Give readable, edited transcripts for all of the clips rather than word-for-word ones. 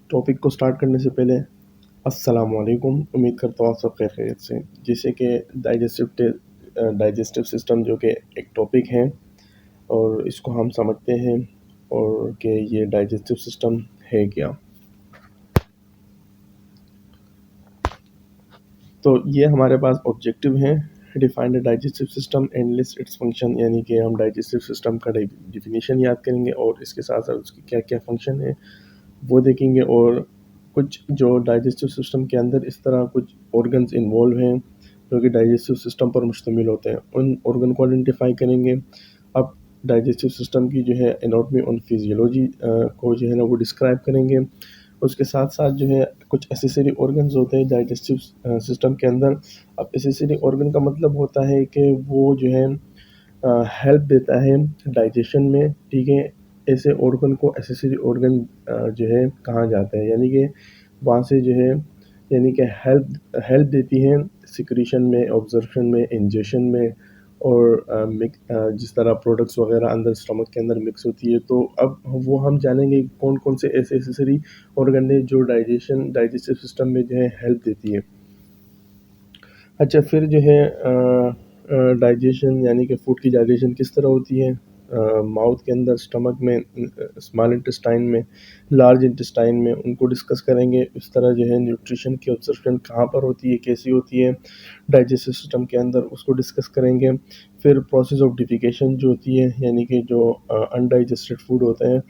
Topic को start करने से पहले अस्सलाम वालेकुम। उम्मीद करता हूँ आप सब खैरियत से। जैसे कि डाइजेस्टिव सिस्टम जो कि एक टॉपिक है और इसको हम समझते हैं और कि ये डाइजेस्टिव सिस्टम है क्या। तो ये हमारे पास ऑब्जेक्टिव है, define the digestive system and list its function, यानी कि हम डाइजेस्टिव सिस्टम का डिफिनीशन याद करेंगे और इसके साथ साथ उसकी क्या क्या फंक्शन है वो देखेंगे। और कुछ जो डाइजेस्टिव सिस्टम के अंदर इस तरह कुछ ऑर्गन्स इन्वॉल्व हैं जो कि डाइजेस्टिव सिस्टम पर मुश्तमिल होते हैं, उन ऑर्गन को आइडेंटिफाई करेंगे। अब डाइजेस्टिव सिस्टम की जो है एनाटॉमी और फिजियोलॉजी को जो है ना वो डिस्क्राइब करेंगे। उसके साथ साथ जो है कुछ एसेसरी ऑर्गन्स होते हैं डाइजेस्टिव सिस्टम के अंदर। अब एसेसरी ऑर्गन का मतलब होता है कि वो जो है हेल्प देता है डाइजेशन में, ठीक है। ऐसे ऑर्गन को एसेसरी ऑर्गन जो है कहा जाता है, यानी कि वहाँ से जो है यानी कि हेल्प हेल्प देती हैं सिक्रीशन में, ऑब्जर्प्शन में, इंजेशन में और जिस तरह प्रोडक्ट्स वगैरह अंदर स्टमक के अंदर मिक्स होती है। तो अब वो हम जानेंगे कौन कौन से ऐसे एसेसरी ऑर्गन है जो डाइजेस्टिव सिस्टम में जो है हेल्प देती है। अच्छा, फिर जो है डाइजेशन यानी कि फूड की डाइजेशन किस तरह होती है, माउथ के अंदर, स्टमक में, स्मॉल इंटेस्टाइन में, लार्ज इंटेस्टाइन में, उनको डिस्कस करेंगे। इस तरह जो है न्यूट्रिशन की ऑब्जर्प्शन कहाँ पर होती है, कैसी होती है डाइजेस्टिव सिस्टम के अंदर, उसको डिस्कस करेंगे। फिर प्रोसेस ऑफ डिफिकेशन जो होती है, यानी कि जो अनडाइजेस्टेड फूड होता है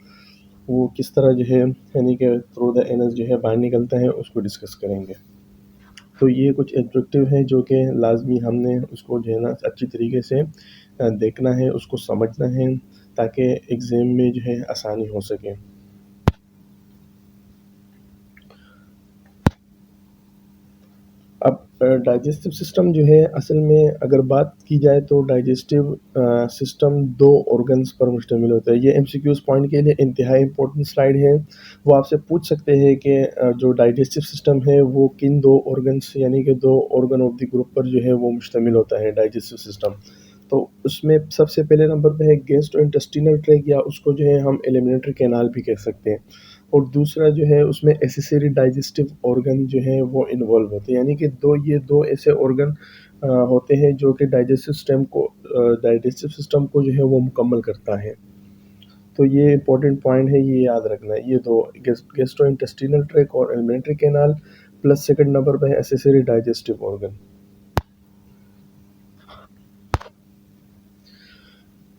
वो किस तरह जो है यानी कि थ्रू द एनस जो है बाहर निकलता है, उसको डिस्कस करेंगे। तो ये कुछ ऑब्जेक्टिव हैं जो कि लाजमी हमने उसको जो है ना अच्छी तरीके से देखना है, उसको समझना है ताकि एग्ज़ाम में जो है आसानी हो सके। अब डाइजेस्टिव सिस्टम जो है असल में अगर बात की जाए तो डाइजेस्टिव सिस्टम 2 ऑर्गन्स पर मुश्तमिल होता है। ये एमसीक्यूज़ पॉइंट के लिए इंतहाई इम्पोर्टेंट स्लाइड है। वो आपसे पूछ सकते हैं कि जो डाइजेस्टिव सिस्टम है वो किन 2 ऑर्गन्स यानी कि 2 ऑर्गन ऑफ द ग्रुप पर जो है वो मुश्तमिल होता है डाइजेस्टिव सिस्टम। तो उसमें सबसे पहले नंबर पे है गैस्ट्रोइंटेस्टिनल ट्रैक्ट, या उसको जो है हम एलिमिनेटरी कैनाल भी कह सकते हैं। और दूसरा जो है उसमें एसेसरी डाइजेस्टिव ऑर्गन जो है वो इन्वॉल्व होते हैं, यानी कि ये दो ऐसे ऑर्गन होते हैं जो कि डाइजेस्टिव सिस्टम को जो है वो मुकम्मल करता है। तो ये इंपॉर्टेंट पॉइंट है, ये याद रखना है। ये दो गैस्ट्रोइंटेस्टिनल ट्रैक्ट और alimentary canal, plus second number पे है एसेसरी डाइजेस्टिव ऑर्गन।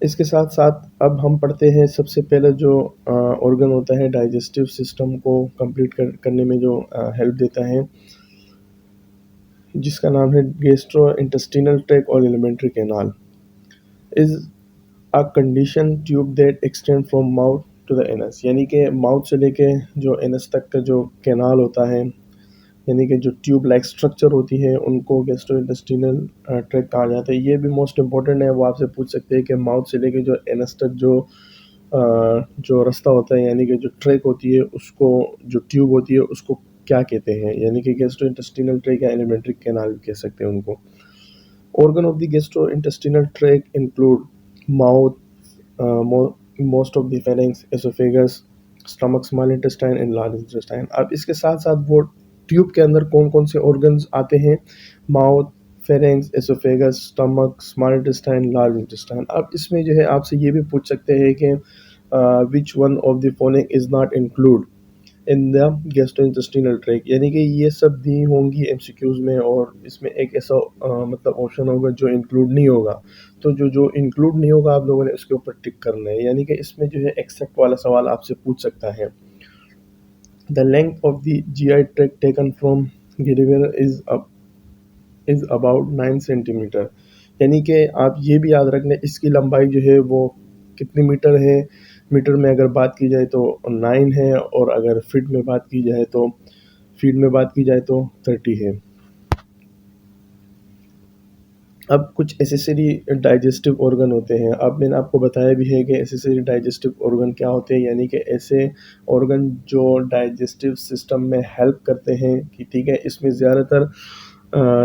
इसके साथ साथ अब हम पढ़ते हैं सबसे पहले जो ऑर्गन होता है डाइजेस्टिव सिस्टम को कंप्लीट करने में जो हेल्प देता है, जिसका नाम है गैस्ट्रो इंटेस्टिनल ट्रैक्ट और alimentary canal. Is a condition tube that extend from mouth to the anus, यानी कि माउथ से लेके जो एनस तक का जो कैनाल होता है, यानी कि जो ट्यूब लाइक स्ट्रक्चर होती है, उनको गैस्ट्रो इंटेस्टिनल ट्रैक्ट कहा जाता है। ये भी मोस्ट इंपॉर्टेंट है, वो आपसे पूछ सकते हैं कि माउथ से लेके जो एनस तक जो रास्ता होता है, यानी कि जो ट्रैक होती है, उसको जो ट्यूब होती है उसको क्या कहते हैं, यानी कि गैस्ट्रो इंटेस्टिनल ट्रैक या एलिमेंट्री कैनाल कह सकते हैं उनको। Organ of the gastrointestinal tract include mouth, most of the pharynx, esophagus, stomach, small intestine and large intestine। अब इसके साथ साथ वो ट्यूब के अंदर कौन कौन से ऑर्गन्स आते हैं, mouth, pharynx, oesophagus, stomach, small intestine, large intestine. अब इसमें जो है आपसे ये भी पूछ सकते हैं कि which one of the following is not include in the gastrointestinal track, यानी कि ये सब दी होंगी एमसीक्यूज में और इसमें एक ऐसा मतलब ऑप्शन होगा जो इंक्लूड नहीं होगा। तो जो जो इंक्लूड नहीं होगा आप लोगों ने उसके ऊपर टिक करना है, यानी कि इसमें जो है एक्सेप्ट वाला सवाल आपसे पूछ सकता है। The length of the GI track taken from cadaver is about 9 centimetre, यानी कि आप ये भी याद रखना इसकी लंबाई जो है वो कितनी मीटर है। मीटर में अगर बात की जाए तो 9 है, और अगर फीट में बात की जाए तो 30 है। अब कुछ एसेसरी डाइजेस्टिव ऑर्गन होते हैं। अब मैंने आपको बताया भी है कि एसेसरी डाइजेस्टिव ऑर्गन क्या होते हैं, यानी कि ऐसे ऑर्गन जो डाइजेस्टिव सिस्टम में हेल्प करते हैं कि ठीक है, इसमें ज़्यादातर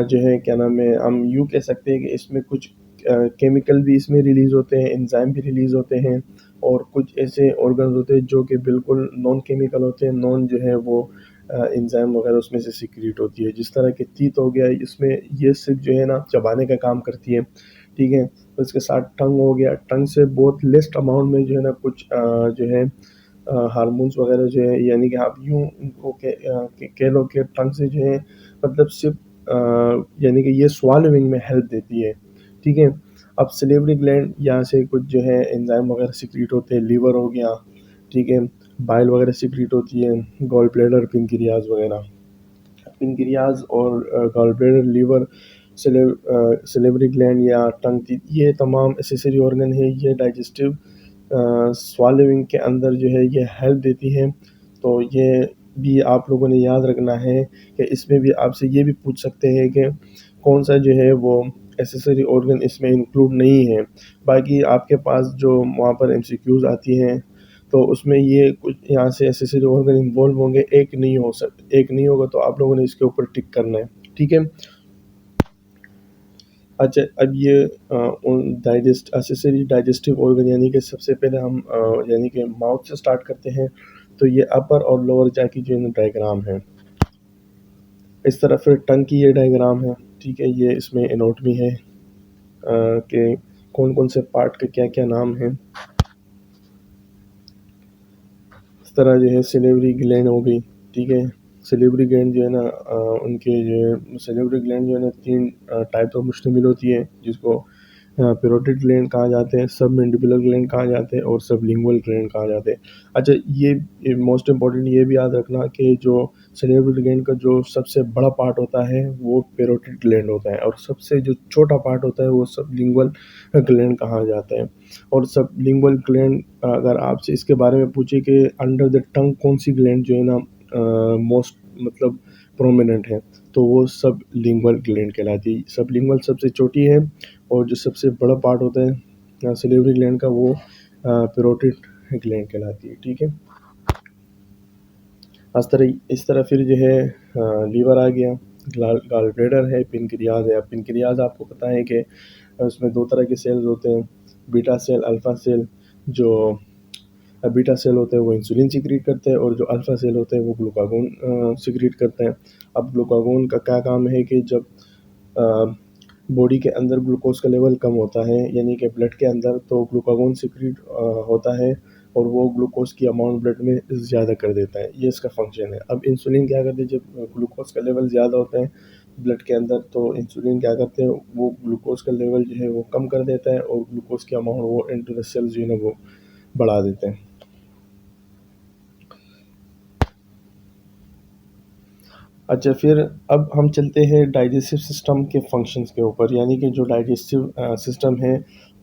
जो है क्या नाम है, हम कह सकते हैं कि इसमें कुछ केमिकल भी इसमें रिलीज़ होते हैं, एंजाइम भी रिलीज़ होते हैं, और कुछ ऐसे ऑर्गन्स होते हैं जो कि बिल्कुल नॉन केमिकल होते हैं, नॉन जो है वो एंजाइम वगैरह उसमें से सीक्रेट होती है। जिस तरह के तीत हो गया, इसमें ये सिर्फ जो है ना चबाने का काम करती है, ठीक है। उसके साथ टंग हो गया, टंग से बहुत लेस्ट अमाउंट में जो है ना कुछ जो है हार्मोन्स वगैरह जो है, यानी कि आप यूँ उनको कह लो कि टंग से जो है मतलब सिर्फ यानी कि ये स्वॉलोइंग में हेल्प देती है, ठीक है। अब सलिवरी ग्लैंड यहाँ से कुछ जो है एंजाइम वगैरह सीक्रेट होते हैं, लीवर हो गया, ठीक है, बाइल वगैरह सीक्रेट होती है, गॉल ब्लैडर, पेनक्रियाज वगैरह। पेनक्रियाज और gall bladder, liver, salivary gland या टंग, ये तमाम एसेसरी ऑर्गन है, ये डाइजेस्टिव स्वॉलोइंग के अंदर जो है ये हेल्प देती हैं। तो ये भी आप लोगों ने याद रखना है कि इसमें भी आपसे ये भी पूछ सकते हैं कि कौन सा जो है वो एसेसरी ऑर्गन इसमें इंक्लूड नहीं है। बाकी आपके पास जो वहाँ पर एमसीक्यूज आती हैं तो उसमें ये कुछ यहाँ से एसेसरी ऑर्गन इन्वॉल्व होंगे, एक नहीं हो सकते, एक नहीं होगा, तो आप लोगों ने इसके ऊपर टिक करना है, ठीक है। अच्छा, अब ये एसेसरी डाइजेस्टिव ऑर्गन यानी कि सबसे पहले हम यानी कि माउथ से स्टार्ट करते हैं। तो ये अपर और लोअर जा की जो डायग्राम है, इस तरह फिर टंग की ये डायग्राम है, ठीक है। ये इसमें एनाटॉमी है कि कौन कौन से पार्ट के क्या क्या नाम हैं। इस तरह जो है सलिवरी ग्लैंड हो गई, ठीक है। सलिवरी ग्लैंड जो है ना उनके जो है सलिवरी ग्लैंड जो है ना 3 टाइप ऑफ मुश्तमिल होती है, जिसको पैरोटिड ग्लैंड कहा जाते हैं, सबमैंडिबुलर ग्लैंड कहा जाते हैं और सबलिंगुअल ग्लैंड कहा जाते हैं। अच्छा, ये मोस्ट इम्पॉर्टेंट ये भी याद रखना कि जो सलिवरी ग्लैंड का जो सबसे बड़ा पार्ट होता है वो पैरोटिड ग्लैंड होता है, और सबसे जो छोटा पार्ट होता है वो सबलिंगुअल ग्लैंड कहा जाता है। और सबलिंगुअल ग्लैंड अगर आपसे इसके बारे में पूछे कि अंडर द टंग कौन सी ग्लैंड जो है ना मोस्ट मतलब प्रोमिनेंट है, तो वो सबलिंगुअल ग्लैंड कहलाती है। सबलिंगुअल सबसे छोटी है, और जो सबसे बड़ा पार्ट होता है सलिवरी ग्लैंड का वो पैरोटिड ग्लैंड कहलाती है, ठीक है। इस तरह फिर जो है लीवर आ गया, गॉल ब्लैडर है, पेनक्रियाज है। अब पेनक्रियाज आपको पता है कि उसमें 2 तरह के सेल्स होते हैं, बीटा सेल, अल्फा सेल। जो बीटा सेल होते हैं वो इंसुलिन सिक्रीट करते हैं, और जो अल्फा सेल होते हैं वो ग्लूकागोन सिक्रीट करते हैं। अब ग्लूकागोन का क्या काम है कि जब बॉडी के अंदर ग्लूकोज का लेवल कम होता है, यानी कि ब्लड के अंदर, तो ग्लूकागोन सिक्रीट होता है और वो ग्लूकोज की अमाउंट ब्लड में ज़्यादा कर देता है, ये इसका फंक्शन है। अब इंसुलिन क्या करते हैं, जब ग्लूकोज का लेवल ज़्यादा होता है ब्लड के अंदर, तो इंसुलिन क्या करते हैं, वो ग्लूकोज का लेवल जो है वो कम कर देता है, और ग्लूकोज की अमाउंट वो इनटू द सेल्स जो है ना वो बढ़ा देते हैं। अच्छा, फिर अब हम चलते हैं डाइजेस्टिव सिस्टम के फंक्शंस के ऊपर, यानी कि जो डाइजेस्टिव सिस्टम है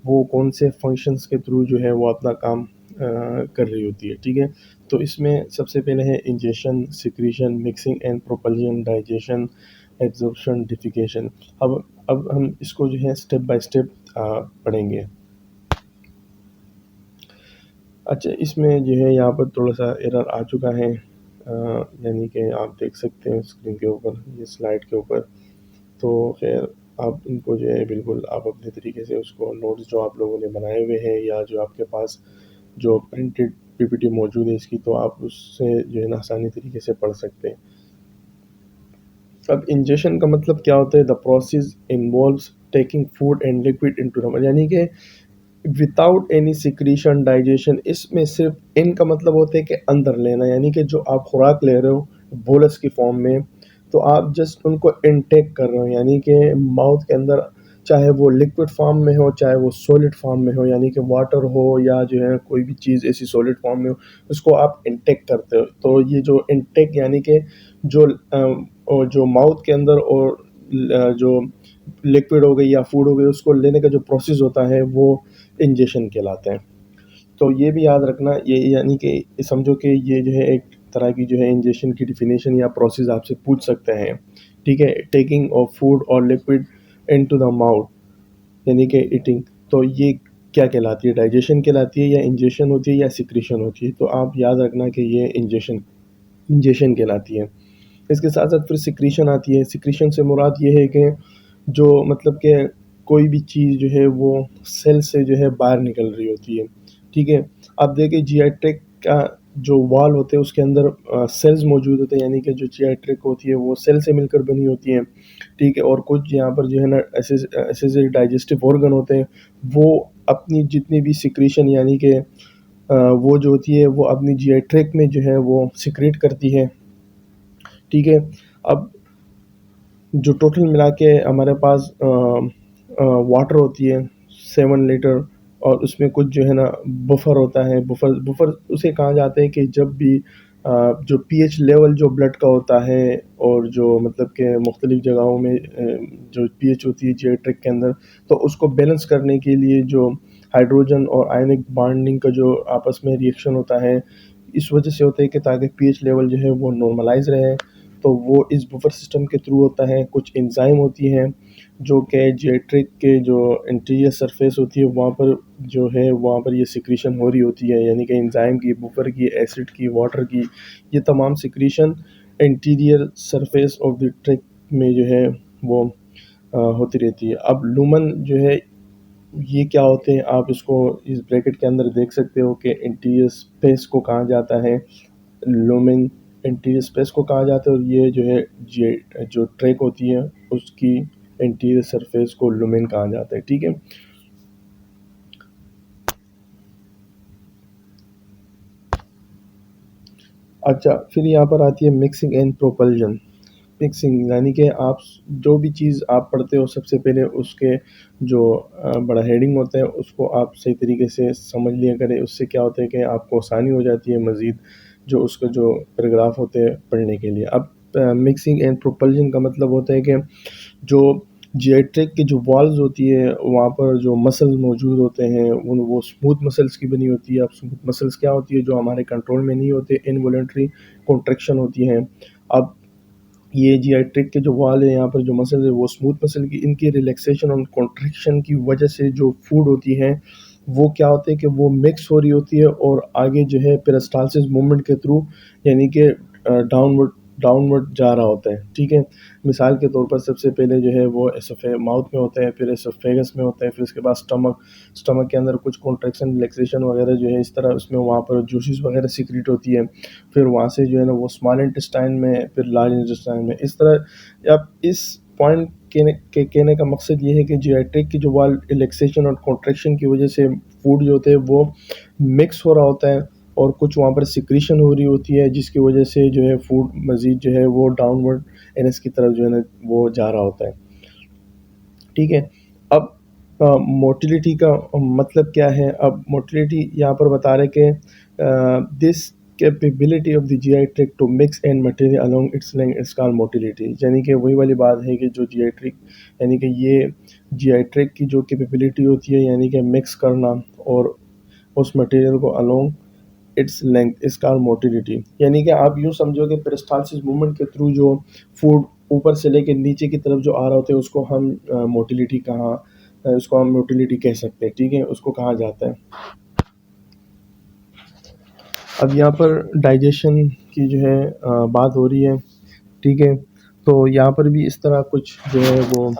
वो कौन से फंक्शंस के थ्रू जो है वो अपना काम कर रही होती है, ठीक है। तो इसमें सबसे पहले है ingestion, secretion, mixing and propulsion, digestion, absorption, defecation. अब हम इसको जो है स्टेप बाय स्टेप पढ़ेंगे। अच्छा, इसमें जो है यहाँ पर थोड़ा सा एरर आ चुका है, यानी कि आप देख सकते हैं स्क्रीन के ऊपर, ये स्लाइड के ऊपर। तो खैर, आप इनको जो है बिल्कुल आप अपने तरीके से उसको नोट्स जो आप लोगों ने बनाए हुए हैं, या जो आपके पास जो प्रिंटेड पीपीटी मौजूद है इसकी, तो आप उससे जो है ना आसानी तरीके से पढ़ सकते हैं। अब इंजेशन का मतलब क्या होता है, the process involves taking food and liquid into the, यानी कि विदाउट एनी सिक्रीशन, डाइजेशन। इसमें सिर्फ इन का मतलब होता है कि अंदर लेना, यानी कि जो आप खुराक ले रहे हो बोलस की फॉर्म में, तो आप जस्ट उनको इनटेक कर रहे हो, यानी कि माउथ के अंदर, चाहे वो लिक्विड फॉर्म में हो चाहे वो सॉलिड फॉर्म में हो, यानी कि वाटर हो या जो है कोई भी चीज़ ऐसी सॉलिड फॉर्म में हो, उसको आप इनटेक करते हो। तो ये जो इनटेक यानी कि जो और जो माउथ के अंदर और जो लिक्विड हो गई या फूड हो गई उसको लेने का जो प्रोसेस होता है वो इंजेशन कहलाता है। तो ये भी याद रखना, ये यानी कि समझो कि ये जो है एक तरह की जो है इंजेशन की डिफिनेशन या प्रोसेस आपसे पूछ सकते हैं, ठीक है। टेकिंग ऑफ फूड और लिक्विड इनटू द माउथ, यानी कि ईटिंग। तो ये क्या कहलाती है, डाइजेशन कहलाती है, या इंजेशन होती है, या सिक्रीशन होती है। तो आप याद रखना कि ये इंजेशन कहलाती है। इसके साथ साथ फिर सिक्रीशन आती है। सिक्रीशन से मुराद ये है कि जो मतलब कि कोई भी चीज़ जो है वो सेल से जो है बाहर निकल रही होती है, ठीक है। अब देखिए जीआई ट्रैक्ट का जो वॉल होते हैं उसके अंदर सेल्स मौजूद होते हैं, यानी कि जो जीआई ट्रैक्ट होती है वो सेल से मिलकर बनी होती हैं, ठीक है। और कुछ यहाँ पर जो है ना ऐसे ऐसे ऐसे डाइजेस्टिव ऑर्गन होते हैं, वो अपनी जितनी भी सिक्रीशन यानी कि वो जो होती है वो अपनी जीआई ट्रैक्ट में जो है वो सिक्रेट करती है, ठीक है। अब जो टोटल मिला के हमारे पास वाटर होती है 7 लीटर, और उसमें कुछ जो है ना बफर होता है। बफर बफर उसे कहा जाता है कि जब भी जो पीएच लेवल जो ब्लड का होता है, और जो मतलब कि मुख्तलिफ जगहों में जो पीएच होती है जीआई के अंदर, तो उसको बैलेंस करने के लिए जो हाइड्रोजन और आयनिक बॉन्डिंग का जो आपस में रिएक्शन होता है, इस वजह से होता है कि ताकि पीएच लेवल जो है वो नॉर्मलाइज रहे, तो वो इस बफर सिस्टम के थ्रू होता है। कुछ एंजाइम होती हैं जो कि जेट्रिक के जो इंटीरियर सरफेस होती है वहाँ पर जो है वहाँ पर ये सिक्रीशन हो रही होती है, यानी कि एंजाइम की, बफर की, एसिड की, वाटर की, ये तमाम secretion interior surface of the track में जो है वो होती रहती है। अब लूमन जो है ये क्या होते हैं, आप इसको इस ब्रैकेट के अंदर देख सकते हो कि इंटीरियर स्पेस को कहा जाता है लुमेन, इंटीरियर स्पेस को कहा जाता है, और ये जो है ये जो ट्रैक होती है उसकी इंटीरियर सरफेस को लुमेन कहा जाता है, ठीक है। अच्छा, फिर यहाँ पर आती है मिक्सिंग एंड प्रोपल्जन। मिक्सिंग यानी कि आप जो भी चीज़ आप पढ़ते हो सबसे पहले उसके जो बड़ा हेडिंग होता है उसको आप सही तरीके से समझ लिया करें। उससे क्या होता है कि आपको आसानी हो जाती है मज़ीद जो उसका जो पैराग्राफ होते हैं पढ़ने के लिए। अब मिक्सिंग एंड प्रोपल्जन का मतलब होता है कि जो जियाट्रिक की जो वॉल्स होती है वहाँ पर जो मसल्स मौजूद होते हैं उन वो स्मूथ मसल्स की बनी होती है। अब स्मूथ मसल्स क्या होती है, जो हमारे कंट्रोल में नहीं होते, इनवॉलेंट्री कॉन्ट्रैक्शन होती हैं। अब ये जियाट्रिक के जो वॉल है यहाँ पर जो मसल है वो स्मूथ मसल की, इनकी रिलैक्सेशन और कॉन्ट्रैक्शन की वजह से जो फूड होती है वो क्या होते हैं कि वो मिक्स हो रही होती है और आगे जो है पेरिस्टालसिस मूवमेंट के थ्रू यानी कि डाउनवर्ड डाउनवर्ड जा रहा होता है, ठीक है। मिसाल के तौर पर सबसे पहले जो है वो एसोफे माउथ में होता है, फिर एसोफेगस में होता है, फिर उसके बाद स्टमक के अंदर कुछ कॉन्ट्रैक्शन रिलैक्सेशन वगैरह जो है इस तरह उसमें वहाँ पर जूसेस वगैरह सीक्रेट होती है। फिर वहाँ से जो है ना वो स्मॉल इंटेस्टाइन में, फिर लार्ज इंटेस्टाइन में, इस तरह। अब इस पॉइंट कहने का मकसद ये है कि जियाट्रिक की जो वाल रिलैक्सेशन और कॉन्ट्रैक्शन की वजह से फूड जो होते हैं वो मिक्स हो रहा होता है, और कुछ वहाँ पर सिक्रीशन हो रही होती है जिसकी वजह से जो है फूड मज़ीद जो है वो डाउनवर्ड एनएस की तरफ जो है ना वो जा रहा होता है, ठीक है। अब मोटिलिटी का मतलब क्या है? अब मोटिलिटी यहाँ पर बता रहे कि this capability of the GI tract to mix and material along its length is called motility. यानी कि वही वाली बात है कि जो जीआई ट्रैक्ट यानी कि ये जीआई ट्रैक्ट की जो कैपेबिलिटी होती है यानी कि मिक्स करना और उस मटेरियल को along its length is called motility. यानी कि आप यूँ समझो कि पेरिस्टालसिस मूवमेंट के थ्रू जो फूड ऊपर से लेके नीचे की तरफ जो आ रहा होता है उसको हम मोटिलिटी उसको हम मोटिलिटी कह सकते हैं, ठीक है, उसको कहा जाता है। अब यहाँ पर डाइजेशन की जो है बात हो रही है, ठीक है। तो यहाँ पर भी इस तरह कुछ जो है वो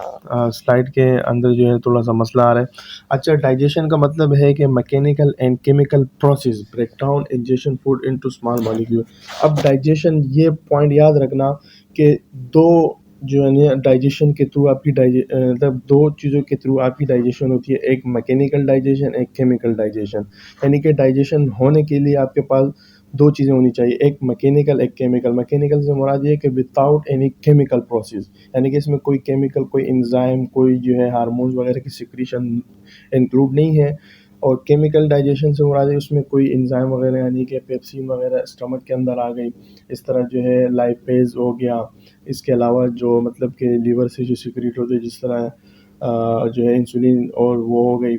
स्लाइड के अंदर जो है थोड़ा सा मसला आ रहा है। अच्छा, डाइजेशन का मतलब है कि mechanical and chemical process break down injection food into small molecule. अब डाइजेशन, ये पॉइंट याद रखना कि दो जो है ना डाइजेशन के थ्रू आपकी मतलब दो चीज़ों के थ्रू आपकी डाइजेशन होती है, एक मैकेनिकल डाइजेशन, एक केमिकल डाइजेशन। यानी कि डाइजेशन होने के लिए आपके पास दो चीज़ें होनी चाहिए, एक मैकेनिकल एक केमिकल। मैकेनिकल से मुराद ये है कि विदाउट एनी केमिकल प्रोसेस, यानी कि इसमें कोई केमिकल, कोई एंजाइम, कोई जो है हार्मोन्स वगैरह की सिक्रीशन इंक्लूड नहीं है। और केमिकल डाइजेशन से मुराद है उसमें कोई एंजाइम वगैरह यानी कि पेप्सिन वगैरह स्टमक के अंदर आ गई, इस तरह जो है लाइपेज हो गया। इसके अलावा जो मतलब कि लीवर से जो सिक्रीट होते हैं, जिस तरह जो है इंसुलिन, और वो हो गई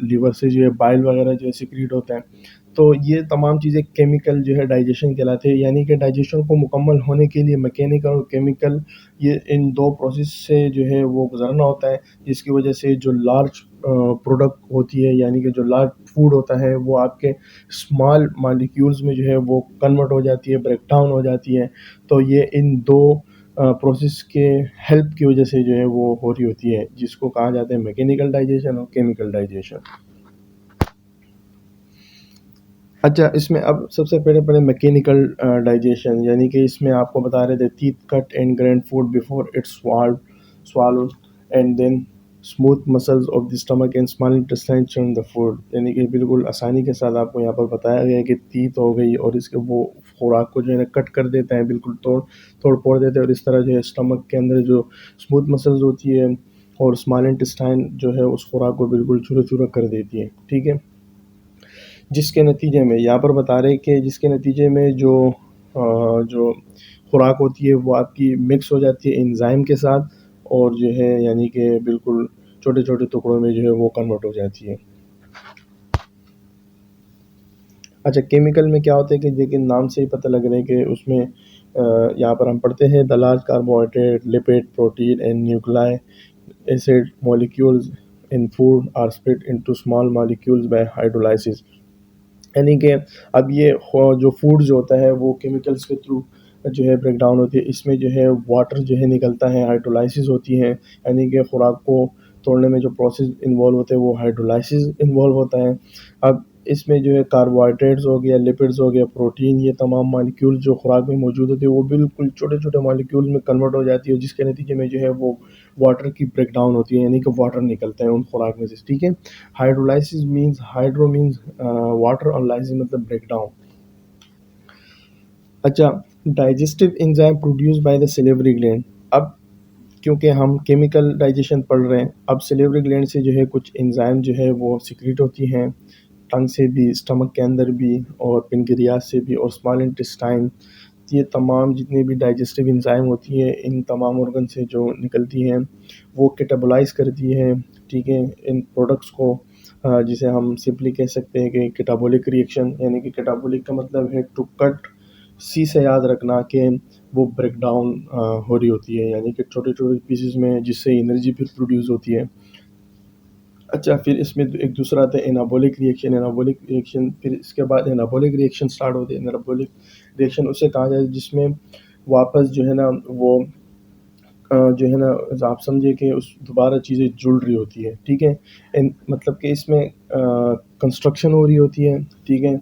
लीवर से जो है बाइल वगैरह जो है सिक्रीट होता है। तो ये तमाम चीज़ें केमिकल जो है डाइजेशन कहलाते हैं। यानी कि डाइजेशन को मुकम्मल होने के लिए मैकेनिकल और केमिकल, ये इन दो प्रोसेस से जो है वो गुजरना होता है, जिसकी वजह से जो लार्ज प्रोडक्ट होती है यानी कि जो लार्ज फूड होता है वो आपके स्मॉल मॉलिक्यूल्स में जो है वो कन्वर्ट हो जाती है, ब्रेक डाउन हो जाती है। तो ये इन दो प्रोसेस के हेल्प की वजह से जो है वो हो रही होती है, जिसको कहा जाता है मैकेनिकल डाइजेशन और केमिकल डाइजेशन। अच्छा, इसमें अब सबसे पहले मैकेनिकल डाइजेशन, यानी कि इसमें आपको बता रहे थे teeth cut and grind food before it's swallowed and then smooth muscles of the stomach and small intestine churn the food, यानी कि बिल्कुल आसानी के साथ आपको यहाँ पर बताया गया है कि टीथ हो गई और इसके वो खुराक को जो है ना कट कर देते हैं, बिल्कुल तोड़ फोड़ देते हैं, और इस तरह जो है स्टमक के अंदर जो स्मूथ मसल्स होती है और स्मॉल इंटेस्टाइन जो है उस खुराक को बिल्कुल चूरा चूरा कर देती है, ठीक है। जिसके नतीजे में यहाँ पर बता रहे हैं कि जिसके नतीजे में जो खुराक होती है वो आपकी मिक्स हो जाती है एंजाइम के साथ, और जो है यानी कि बिल्कुल छोटे छोटे टुकड़ों में जो है वो कन्वर्ट हो जाती है। अच्छा, केमिकल में क्या होता है कि लेकिन नाम से ही पता लग रहा है कि उसमें यहाँ पर हम पढ़ते हैं the large carbohydrate lipid protein and nuclei acid molecules in food are split into small molecules by hydrolysis, यानी कि अब ये जो फूड जो होता है वो केमिकल्स के थ्रू जो है ब्रेक डाउन होती है, इसमें जो है वाटर जो है निकलता है, हाइड्रोलाइसिस होती है, यानी कि खुराक को तोड़ने में जो प्रोसेस इन्वॉल्व होते हैं वो हाइड्रोलाइसिस इन्वॉल्व होता है। अब इसमें जो है कार्बोहाइड्रेट्स हो गया, लिपिड्स हो गया, प्रोटीन, ये तमाम मॉलिक्यूल जो खुराक में मौजूद होते हैं वो बिल्कुल छोटे छोटे मॉलिक्यूल में कन्वर्ट हो जाती है, जिसके नतीजे में जो है वो वाटर की ब्रेक डाउन होती है, यानी कि वाटर निकलता है उन खुराक में से, ठीक है। Hydrolysis means hydro means water और लाइसिस मतलब ब्रेक डाउन। अच्छा, digestive enzyme produce by the salivary gland. अब क्योंकि हम केमिकल डाइजेशन पढ़ रहे हैं, अब सिलिवरी ग्लैंड से जो है कुछ एंजाइम जो है वो सीक्रेट होती हैं, टंग से भी, स्टमक के अंदर भी, और पेनक्रियास से भी, और स्मॉल इंटेस्टाइन, ये तमाम जितनी भी डाइजेस्टिव एंजाइम होती हैं इन तमाम ऑर्गन से जो निकलती हैं वो कैटाबोलाइज करती हैं, ठीक है, इन प्रोडक्ट्स को, जिसे हम सिंपली कह सकते हैं कि कैटाबोलिक रिएक्शन, यानी कि कैटाबोलिक का मतलब है टू कट, सी से याद रखना कि वो ब्रेक डाउन हो रही होती है, यानी कि छोटे छोटे पीसेस में, जिससे एनर्जी फिर प्रोड्यूस होती है। अच्छा, फिर इसमें एक दूसरा आता है एनाबॉलिक रिएक्शन। एनाबॉलिक रिएक्शन, फिर इसके बाद एनाबॉलिक रिएक्शन स्टार्ट होते हैं। एनाबॉलिक रिएक्शन उसे कहा जाए जिसमें वापस जो है ना वो जो है ना, आप समझे कि उस दोबारा चीज़ें जुड़ रही होती है, ठीक है। मतलब कि इसमें कंस्ट्रक्शन हो रही होती है, ठीक है,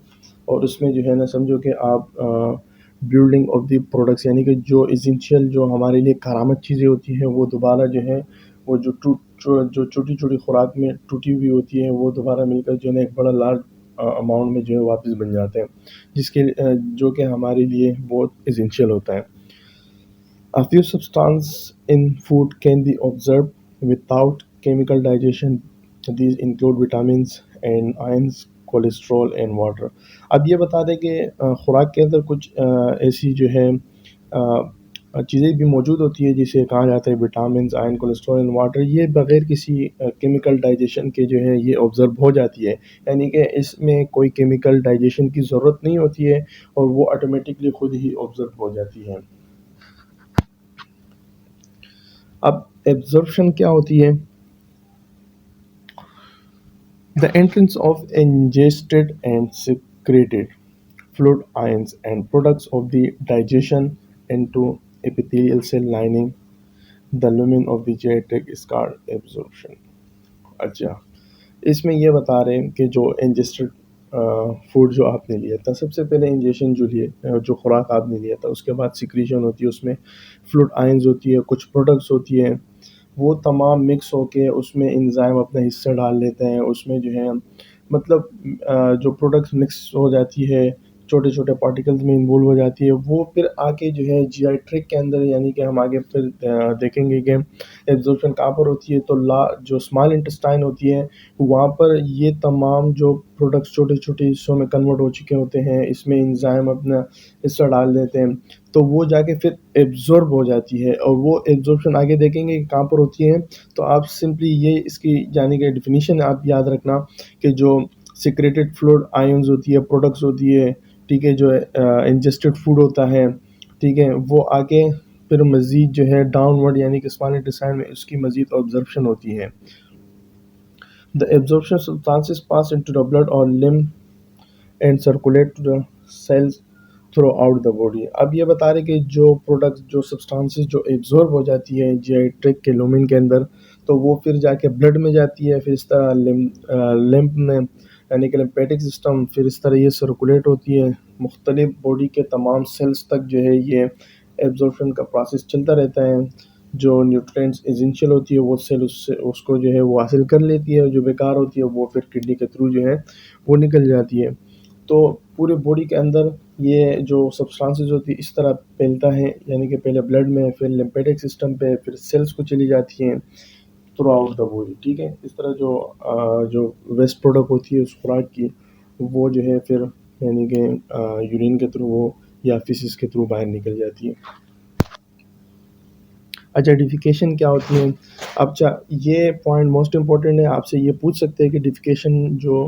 और उसमें जो है ना समझो कि आप बिल्डिंग ऑफ द प्रोडक्ट्स, यानी कि जो एसेंशियल जो हमारे लिए करामत चीज़ें होती हैं वो दोबारा जो है वो जो छोटी छोटी खुराक में टूटी हुई होती है वो दोबारा मिलकर जो है ना एक बड़ा लार्ज अमाउंट में जो है वापस बन जाते हैं, जो कि हमारे लिए बहुत एसेंशियल होता है। A few substances in food can be observed without chemical digestion. These include vitamins and ions, cholesterol and water. अब ये बता दें कि खुराक के अंदर कुछ ऐसी जो है चीज़ें भी मौजूद होती है जिसे कहा जाता है vitamin, iron, cholesterol and water, ये बगैर किसी केमिकल डाइजेशन के जो है ये ऑब्ज़र्व हो जाती है, यानी कि इसमें कोई केमिकल डाइजेशन की ज़रूरत नहीं होती है और वो ऑटोमेटिकली खुद ही ऑब्ज़र्व हो जाती है। अब एब्जॉर्प्शन क्या होती है? The entrance of ingested and secreted fluid ions and products of the digestion into epithelial cell lining, the lumen of the GI tract is called absorption। अच्छा, इसमें ये बता रहे हैं कि जो इंजेस्टेड फूड जो आपने लिया था, सबसे पहले इंजेशन जो खुराक आपने लिया था, उसके बाद सिक्रीशन होती है, उसमें फ्लूइड आयंस होती है, कुछ प्रोडक्ट्स होती हैं, वो तमाम मिक्स होके उसमें एंजाइम अपना हिस्सा डाल लेते हैं, उसमें जो है मतलब जो प्रोडक्ट्स मिक्स हो जाती है, छोटे-छोटे पार्टिकल्स में इन्वॉल्व हो जाती है, वो फिर आके जो है जीआई ट्रैक्ट के अंदर, यानी कि हम आगे फिर देखेंगे कि एब्ज़ॉर्प्शन कहाँ पर होती है, तो जो स्मॉल इंटेस्टाइन होती है, वहाँ पर ये तमाम जो प्रोडक्ट्स छोटे-छोटे हिस्सों में कन्वर्ट हो चुके होते हैं, इसमें एंजाइम अपना हिस्सा डाल देते हैं, तो वो जाके फिर एब्ज़ॉर्ब हो जाती है, और वो एब्ज़ॉर्प्शन आगे देखेंगे कि कहाँ पर होती है। तो आप सिंपली ये इसकी यानी कि डेफ़िनिशन आप याद रखना कि जो सिक्रेटेड फ्लूइड आयंस होती है, प्रोडक्ट्स होती है, ठीक है, जो इंजेस्टेड फूड होता है, ठीक है, वो आगे फिर मज़ीद जो है डाउनवर्ड, यानी कि स्मॉल इंटेस्टाइन में उसकी मज़ीद ऑब्ज़र्प्शन होती है। The absorption substances pass into the blood और lymph and circulate to the cells throughout the body. अब ये बता रहे कि जो प्रोडक्ट्स, जो सब्सटेंसेस जो एब्जॉर्ब हो जाती है जीआई ट्रैक्ट के लुमेन के अंदर, तो वो फिर जाके ब्लड में जाती है, फिर इस तरह लिम्फ में यानी कि लिम्फेटिक सिस्टम, फिर इस तरह ये सर्कुलेट होती है मुख्तलिफ बॉडी के तमाम सेल्स तक जो है ये एब्जॉर्प्शन का प्रोसेस चलता रहता है। जो न्यूट्रिएंट्स एसेंशियल होती है वो सेल उससे उसको जो है वो हासिल कर लेती है, और जो बेकार होती है वो फिर किडनी के थ्रू जो है वो निकल जाती है। तो पूरे बॉडी के अंदर ये जो सब्सटेंसेस होती है इस तरह फैलता है, यानी कि पहले ब्लड में, फिर लिम्फेटिक सिस्टम पे, फिर सेल्स को चली जाती हैं थ्रू आउट द बॉडी। ठीक है, इस तरह जो वेस्ट प्रोडक्ट होती है उस खुराक की, वो जो है फिर यानी कि यूरिन के थ्रू वो या फिसिस के थ्रू बाहर निकल जाती है। अच्छा, डिफिकेशन क्या होती है? अब ये पॉइंट मोस्ट इम्पोर्टेंट है, आपसे ये पूछ सकते हैं कि डिफिकेशन जो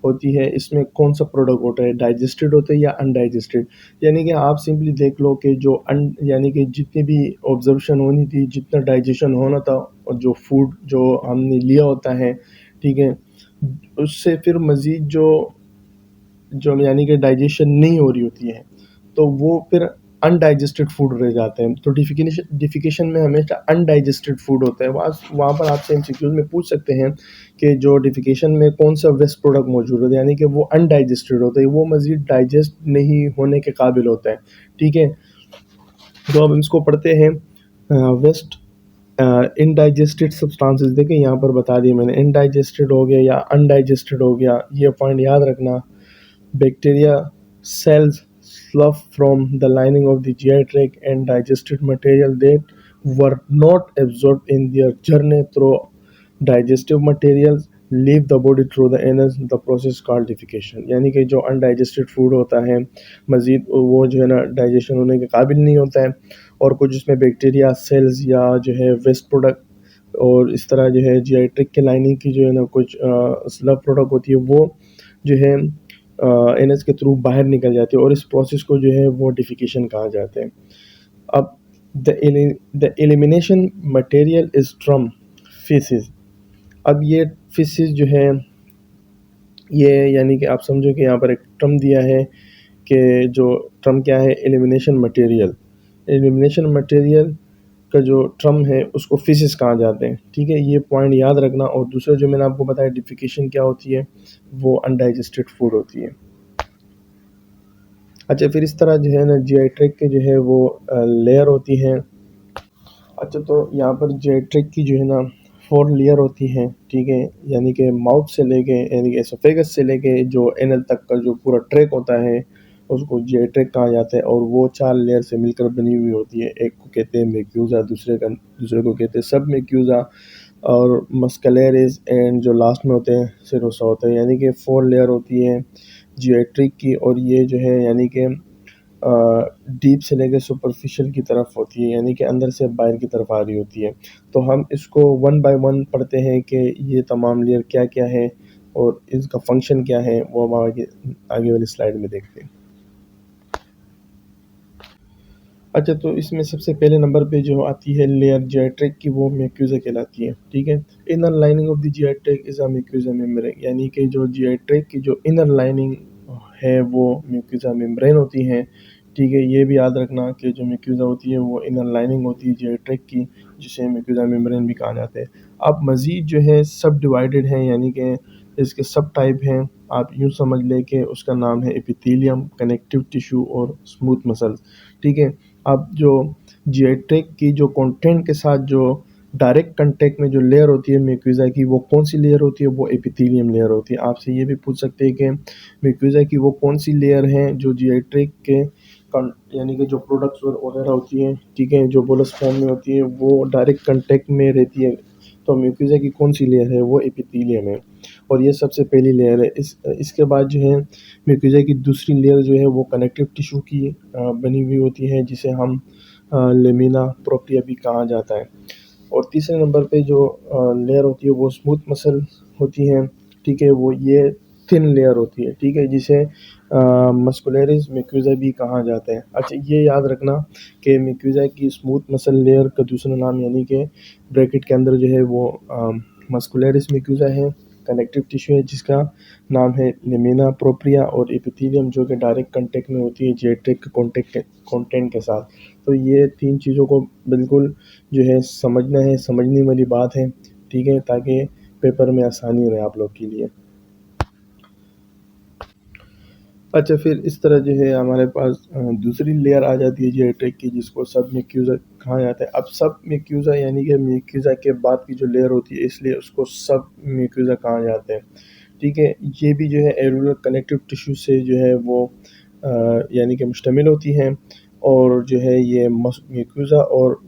होती है इसमें कौन सा प्रोडक्ट होता है, डाइजेस्टेड होता है या अनडाइजेस्टेड। यानी कि आप सिंपली देख लो कि जो यानी कि जितनी भी ऑब्जर्वेशन होनी थी, जितना डाइजेशन होना था, और जो फूड जो हमने लिया होता है, ठीक है, उससे फिर मज़ीद जो जो यानी कि डाइजेशन नहीं हो रही होती है, तो वो फिर अनडाइजेस्टेड फूड रह जाते हैं। तो डिफिकेशन में हमेशा अनडाइजेस्टेड फूड होता है। वहाँ पर आपसे एमसीक्यूज में पूछ सकते हैं कि जो डिफिकेशन में कौन सा वेस्ट प्रोडक्ट मौजूद होता है, यानी कि वो अनडाइजेस्टेड होता है, वो मज़ीद डाइजेस्ट नहीं होने के काबिल होता है। ठीक है, तो अब इसको पढ़ते हैं। वेस्ट इनडाइजेस्टेड सब्सटेंसेस, देखें यहाँ पर बता दिए मैंने, इनडाइजेस्टेड हो गया या अनडाइजेस्टेड हो गया, ये पॉइंट याद रखना। Bacteria cells slough from the lining of the GI tract and digested material that were not absorbed in their journey through digestive materials leave the body through the anus, the process called defecation। यानी कि जो undigested food होता है मज़ीद वो जो है ना डाइजेशन होने के काबिल नहीं होता है, और कुछ उसमें बैक्टीरिया सेल्स या जो है वेस्ट प्रोडक्ट और इस तरह जो है जीआई ट्रैक्ट के लाइनिंग की जो है ना कुछ स्लव प्रोडक्ट होती है वो जो है एनएस के थ्रू बाहर निकल जाती है, और इस प्रोसेस को जो है वो डिफिकेशन कहा जाता है। अब the elimination material is termed faeces. अब ये फेसिस जो है ये यानी कि आप समझो कि यहाँ पर एक टर्म दिया है कि जो टर्म क्या है, एलिमिनेशन मटेरियल। एलिमिनेशन मटेरियल का जो टर्म है उसको फिसिस कहा जाते हैं। ठीक है, ये पॉइंट याद रखना। और दूसरा जो मैंने आपको बताया डिफिकेशन क्या होती है, वो अनडाइजेस्टेड फूड होती है। अच्छा, फिर इस तरह जो है ना जीआई ट्रैक्ट के जो है वो लेयर होती हैं। अच्छा, तो यहाँ पर जीआई ट्रैक्ट की जो है ना 4 लेयर होती हैं। ठीक है, यानी कि माउथ से लेके यानी कि एसोफेगस से लेके जो एनल तक का जो पूरा ट्रैक होता है उसको जीआई ट्रैक्ट कहा जाता है, और वो 4 लेयर से मिलकर बनी हुई होती है। एक को कहते हैं म्यूकोसा, दूसरे को कहते हैं सब म्यूकोसा, और मस्कुलरिस, एंड जो लास्ट में होते हैं सेरोसा होता है। यानी कि 4 लेयर होती है जीआई ट्रैक्ट की, और ये जो है यानी कि डीप से लेकर सुपरफिशियल की तरफ होती है, यानी कि अंदर से बाहर की तरफ आ रही होती है। तो हम इसको वन बाय वन पढ़ते हैं कि ये तमाम लेयर क्या क्या है और इसका फंक्शन क्या है, वो हम आगे वाली स्लाइड में देखते हैं। अच्छा, तो इसमें सबसे पहले नंबर पे जो आती है लेयर जीआई ट्रैक्ट की, वो म्यूकोसा कहलाती है। ठीक है, inner lining of the GI tract is a mucosa membrane. यानी कि जो जीआई ट्रैक्ट की जो इनर लाइनिंग है वो म्यूकोसा मेम्ब्रेन होती है। ठीक है, ये भी याद रखना कि जो म्यूकोसा होती है वो इनर लाइनिंग होती है जीआई ट्रैक्ट की, जिसे म्यूकोसा मेम्ब्रेन भी कहा जाता है। अब मज़ीद जो है सब डिवाइडेड है, यानी कि इसके सब टाइप हैं। आप यूँ समझ लें कि उसका नाम है एपिथेलियम, कनेक्टिव टिश्यू और स्मूथ मसल्स। ठीक है, अब जो जीआई ट्रैक्ट की जो कंटेंट के साथ जो डायरेक्ट कांटेक्ट में जो लेयर होती है म्यूकोसा की, वो कौन सी लेयर होती है, वो एपिथेलियम लेयर होती है। आपसे ये भी पूछ सकते हैं कि म्यूकोसा की वो कौन सी लेयर है जो जीआई ट्रैक्ट के यानी कि जो प्रोडक्ट्स वगैरह होती हैं, ठीक है, जो बोलस फॉर्म में होती है, वो डायरेक्ट कांटेक्ट में रहती है। तो म्यूकोसा की कौन सी लेयर है, वो एपिथेलियम है, और ये सबसे पहली लेयर है। इसके बाद जो है म्यूकोसा की दूसरी लेयर जो है वो कनेक्टिव टिश्यू की बनी हुई होती है, जिसे हम लेमिना प्रोप्रिया भी कहा जाता है। और तीसरे नंबर पे जो लेयर होती है वो स्मूथ मसल होती है। ठीक है, वो ये थिन लेयर होती है। ठीक है, जिसे मस्कुलरिस म्यूकोसा भी कहा जाता है। अच्छा, ये याद रखना कि म्यूकोसा की स्मूथ मसल लेयर का दूसरा नाम यानी कि ब्रैकेट के अंदर जो है वो मस्कुलरिस म्यूकोसा है, कनेक्टिव टिश्यू है जिसका नाम है लेमिना प्रोप्रिया, और एपिथेलियम जो कि डायरेक्ट कांटेक्ट में होती है जीआई ट्रैक्ट के कंटेंट के साथ। तो ये 3 चीज़ों को बिल्कुल जो है समझना है, समझने वाली बात है। ठीक है, ताकि पेपर में आसानी रहे आप लोग के लिए। अच्छा, फिर इस तरह जो है हमारे पास दूसरी लेयर आ जाती है जीआईट्रैक की, जिसको सब म्यूकोसा कहा जाता है। अब सब म्यूकोसा यानी कि म्यूकोसा के बाद की जो लेयर होती है, इसलिए उसको सब म्यूकोसा कहा जाता है। ठीक है, ये भी जो है एलुलर कनेक्टिव टिश्यू से जो है वो यानी कि मुश्तमिल होती हैं, और जो है ये म्यूकोसा और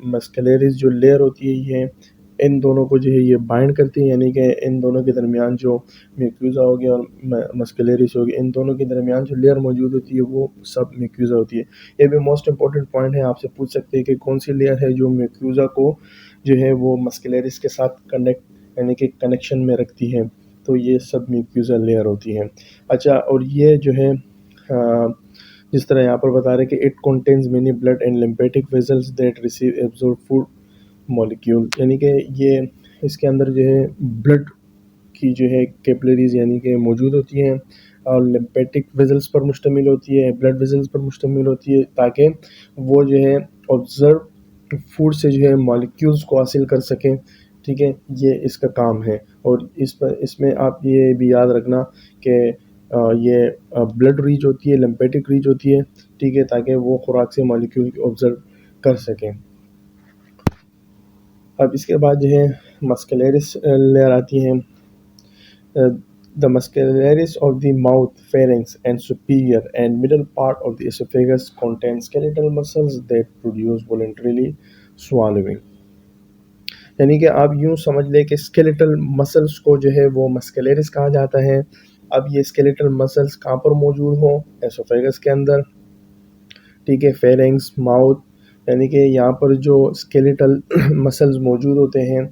मस्कुलरिस जो लेयर होती है, ये इन दोनों को जो है ये बाइंड करती है, यानी कि इन दोनों के दरमियान जो म्यूकोसा हो गया और मस्कुलरिस हो गया, इन दोनों के दरमियान जो लेयर मौजूद होती है वो सब म्यूकोसा होती है। ये भी मोस्ट इंपॉर्टेंट पॉइंट है, आपसे पूछ सकते हैं कि कौन सी लेयर है जो म्यूकोसा को जो है वो मस्कुलरिस के साथ कनेक्ट यानी कि कनेक्शन में रखती है, तो ये सब म्यूकोसा लेयर होती है। अच्छा, और ये जो है जिस तरह यहाँ पर बता रहे हैं कि it contains many blood and lymphatic vessels that receive absorb food molecule, यानी कि ये इसके अंदर जो है ब्लड की जो है कैपिलरीज यानी कि मौजूद होती हैं, और लिम्फेटिक वेसल्स पर मुश्तमिल होती है, ब्लड वेसल्स पर मुश्तमिल होती है, ताकि वो जो है ऑब्जर्व फूड से जो है मॉलिक्यूल्स को हासिल कर सकें। ठीक है, ये इसका काम है। और इसमें आप ये भी याद रखना कि ये ब्लड रीच होती है, लिम्फेटिक रीच होती है। ठीक है, ताकि वो खुराक से मॉलिक्यूल ऑब्जर्व कर सकें। अब इसके बाद जो है मस्कुलरिस लेयर आती है। The muscularis of the mouth, pharynx, and superior and middle part of the esophagus contain skeletal muscles that produce voluntarily swallowing। यानी कि आप यूँ समझ लें कि स्केलेटल मसल्स को जो है वो मस्कुलरिस कहा जाता है। अब ये स्केलेटल मसल्स कहाँ पर मौजूद हों? एसोफेगस के अंदर। ठीक है, फेरेंक्स, माउथ, यानी कि यहाँ पर जो स्केलेटल मसल्स मौजूद होते हैं,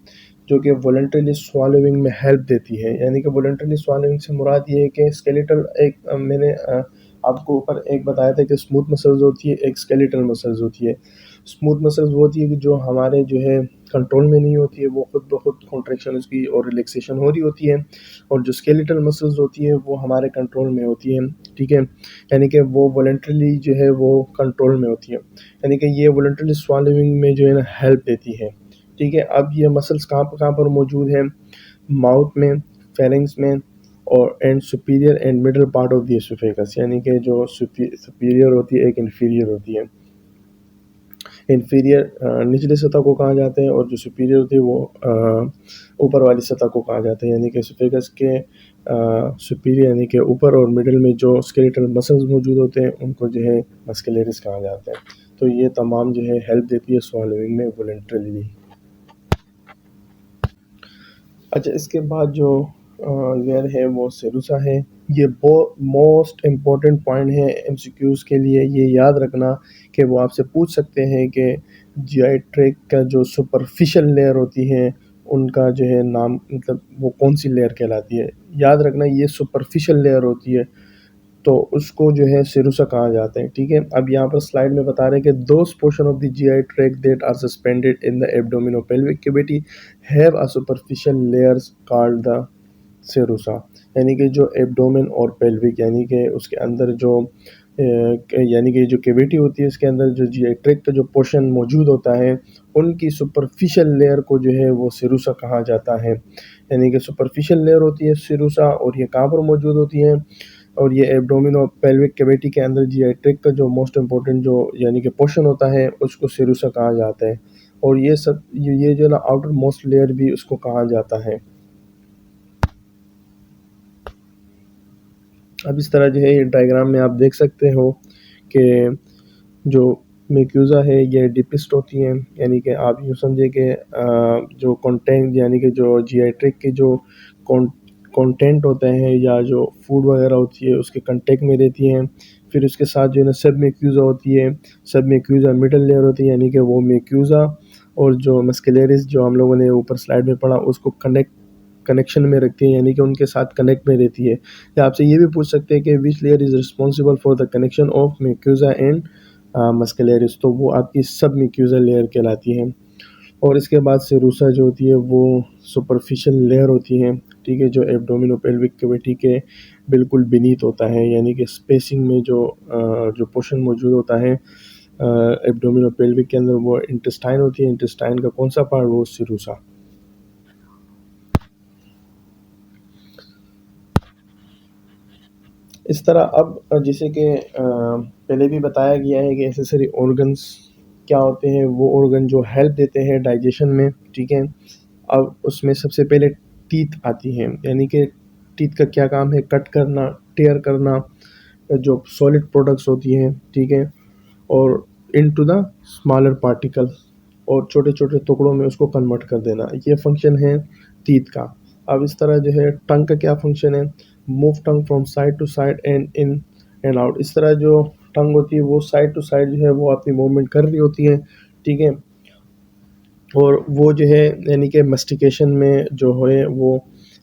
जो कि वॉलंटरली स्वालोविंग में हेल्प देती है। यानी कि वॉलंटरली स्वालोविंग से मुराद ये है कि स्केलेटल एक मैंने आपको ऊपर एक बताया था कि स्मूथ मसल्स होती है, एक स्केलेटल मसल्स होती है। स्मूथ मसल्स वो होती है कि जो हमारे जो है कंट्रोल में नहीं होती है, वो खुद ब खुद कॉन्ट्रैक्शन उसकी और रिलैक्सेशन हो रही होती है, और जो स्केलेटल मसल्स होती है वो हमारे कंट्रोल में होती है। ठीक है, यानी कि वो वॉलंटरली जो है वो कंट्रोल में होती है, यानी कि ये वॉलंटरली स्वालोविंग में जो है ना हेल्प देती है। ठीक है, अब ये मसल्स कहाँ पर मौजूद हैं? माउथ में, फेरिंग्स में, और and superior and middle part of the oesophagus, यानी कि जो सुपीरियर होती है, एक इन्फीरियर होती है। इन्फीरियर निचली सतह को कहा जाता है, और जो सुपीरियर होती है वो ऊपर वाली सतह को कहा जाता है। यानी कि एसोफेगस के सुपीरियर यानी कि ऊपर और मिडिल में जो स्केलेटल मसल्स मौजूद होते हैं, उनको जो है मस्कुलरिस कहा जाता है। तो ये तमाम जो है हेल्प देती है स्वालोइंग में वॉलंटरली। अच्छा, इसके बाद जो लेयर है वो सेरुसा है। ये मोस्ट इम्पॉर्टेंट पॉइंट है एमसीक्यूज़ के लिए। ये याद रखना कि वो आपसे पूछ सकते हैं कि जीआई ट्रैक्ट का जो सुपरफिशियल लेयर होती है, उनका जो है नाम, मतलब वो कौन सी लेयर कहलाती है। याद रखना ये सुपरफिशियल लेयर होती है, तो उसको जो है सिरुसा कहा जाता है। ठीक है, अब यहाँ पर स्लाइड में बता रहे हैं कि those portion of the GI tract that are suspended in the abdominopelvic cavity have a superficial layers called the serosa. यानी कि जो एब्डोमेन और पेल्विक यानी कि उसके अंदर जो यानी कि जो कैविटी होती है, इसके अंदर जो जीआई ट्रैक्ट का जो पोर्शन मौजूद होता है, उनकी सुपरफिशियल लेयर को जो है वो सिरुसा कहा जाता है। यानी कि सुपरफिशियल लेयर होती है सिरुसा, और ये कहाँ पर मौजूद होती है? और ये एब्डोमिन और पेल्विक कैविटी के अंदर जीआई ट्रैक्ट का जो मोस्ट इम्पोर्टेंट जो यानी कि पोर्शन होता है, उसको सिरुसा कहा जाता है। और ये सब ये जो ना आउटर मोस्ट लेयर भी उसको कहा जाता है। अब इस तरह जो है ये डायग्राम में आप देख सकते हो कि जो म्यूकोसा है ये डिपिस्ट होती हैं, यानी कि आप यूँ समझे कि जो कंटेंट यानी कि जो जीआई ट्रैक्ट के जो कंटेंट होते हैं या जो फूड वगैरह होती है उसके कंटेक्ट में रहती हैं। फिर उसके साथ जो है ना सब म्यूकोसा होती है। सब म्यूकोसा मिडल लेयर होती है, यानी कि वो म्यूकोसा और जो मस्कुलरिस जो हम लोगों ने ऊपर स्लाइड में पढ़ा उसको कनेक्शन में रखती है, यानी कि उनके साथ कनेक्ट में रहती है। या आपसे ये भी पूछ सकते हैं कि which layer is responsible for the connection of mucosa and muscularis, तो वो आपकी सब म्यूकोसा लेयर कहलाती है। और इसके बाद सेरुसा जो होती है वो सुपरफिशियल लेयर होती है। ठीक है, जो एब्डोमिनोपेल्विक कैविटी के बिल्कुल बीनीथ होता है, यानी कि स्पेसिंग में जो पोर्शन मौजूद होता है एब्डोमिनोपेल्विक के अंदर, वो इंटेस्टाइन होती है। इंटेस्टाइन का कौन सा पार्ट? वो सिरुसा। इस तरह अब जैसे कि पहले भी बताया गया है कि एसेसरी ऑर्गन्स क्या होते हैं, वो ऑर्गन जो हेल्प देते हैं डाइजेशन में, ठीक है। अब उसमें सबसे पहले टीथ आती हैं, यानी कि टीथ का क्या काम है, कट करना, टेयर करना जो सॉलिड प्रोडक्ट्स होती हैं, ठीक है, और इनटू द स्मॉलर पार्टिकल, और छोटे छोटे टुकड़ों में उसको कन्वर्ट कर देना, ये फंक्शन है टीथ का। अब इस तरह जो है टंग का क्या फंक्शन है, move tongue from side to side and in and out. इस तरह जो टंग होती है वो साइड टू साइड जो है वो अपनी मूवमेंट कर रही होती है, ठीक है, और वो जो है यानी कि मस्टिकेशन में जो है वो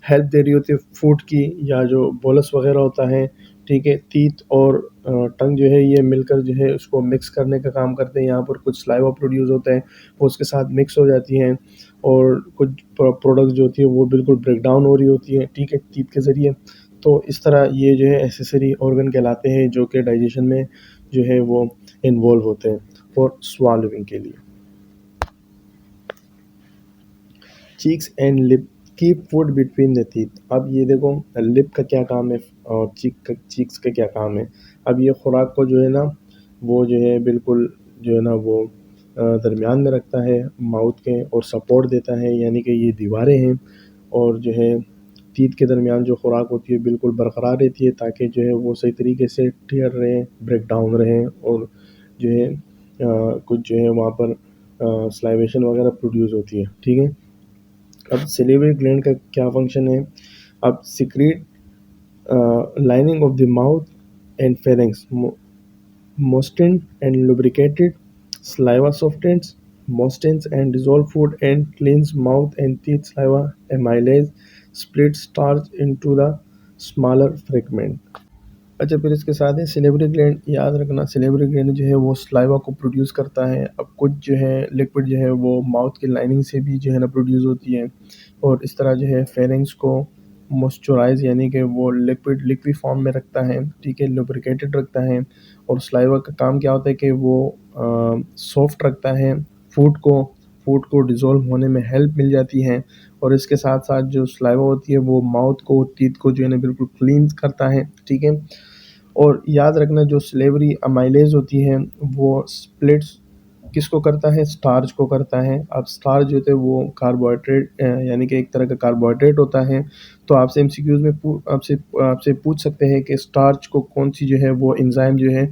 हेल्प दे रही होती है फूड की, या जो बोलस वगैरह होता है, ठीक है। टीथ और टंग जो है ये मिलकर जो है उसको मिक्स करने का काम करते हैं। यहाँ पर कुछ स्लाइवा प्रोड्यूस होता है, वो उसके साथ मिक्स हो जाती हैं, और कुछ प्रोडक्ट जो होती है वो बिल्कुल ब्रेक डाउन हो रही होती है, ठीक है, टीथ के ज़रिए। तो इस तरह ये जो है एसेसरी ऑर्गन कहलाते हैं, जो कि डाइजेशन में जो है वो इन्वॉल्व होते हैं फॉर स्वालोइंग के लिए। Cheeks and lip keep food between the teeth. अब ये देखो लिप का क्या काम है और चीक्स का क्या काम है। अब ये खुराक को जो है ना वो जो है बिल्कुल जो है ना वो दरमियान में रखता है माउथ के, और सपोर्ट देता है, यानी कि ये दीवारें हैं, और जो है टीथ के दरमियान जो खुराक होती है बिल्कुल बरकरार रहती है, ताकि जो है वो सही तरीके से टेयर रहें, ब्रेक डाउन रहें, और जो है कुछ जो है वहाँ पर स्लाइवेशन वगैरह प्रोड्यूस होती है, ठीक है। अब सिलिवरी ग्लैंड का क्या फंक्शन है, अब secrete lining of the mouth and pharynx, moistened and lubricated, saliva softens, moistens and dissolve food and cleans mouth and teeth, saliva amylase splits starch into the smaller fragment। अच्छा, फिर इसके साथ है सिलेबरी gland. याद रखना सिलेबरी gland जो है वो सलाइवा को प्रोड्यूस करता है। अब कुछ जो है लिक्विड जो है वो माउथ की लाइनिंग से भी जो है ना प्रोड्यूस होती है, और इस तरह जो है फेरिंग्स को मॉइस्चराइज यानी कि वो लिक्विड फॉर्म में रखता है, ठीक है, लुब्रिकेटेड रखता है। और सलाइवा का काम क्या होता है कि वो सॉफ्ट रखता है फूड को, फूड को डिज़ोल्व होने में हेल्प मिल जाती है। और इसके साथ साथ जो सलाइवा होती है वो माउथ को, टीथ को जो है ना बिल्कुल क्लीन करता है, ठीक है। और याद रखना जो स्लेवरी अमाइलेज होती है वो स्प्लिट्स किसको करता है, स्टार्च को करता है। अब स्टार्च जो होते हैं वो कार्बोहाइड्रेट यानी कि एक तरह का कार्बोहाइड्रेट होता है। तो आपसे एमसीक्यूज में आपसे आपसे पूछ सकते हैं कि स्टार्च को कौन सी जो है वो एंजाइम जो है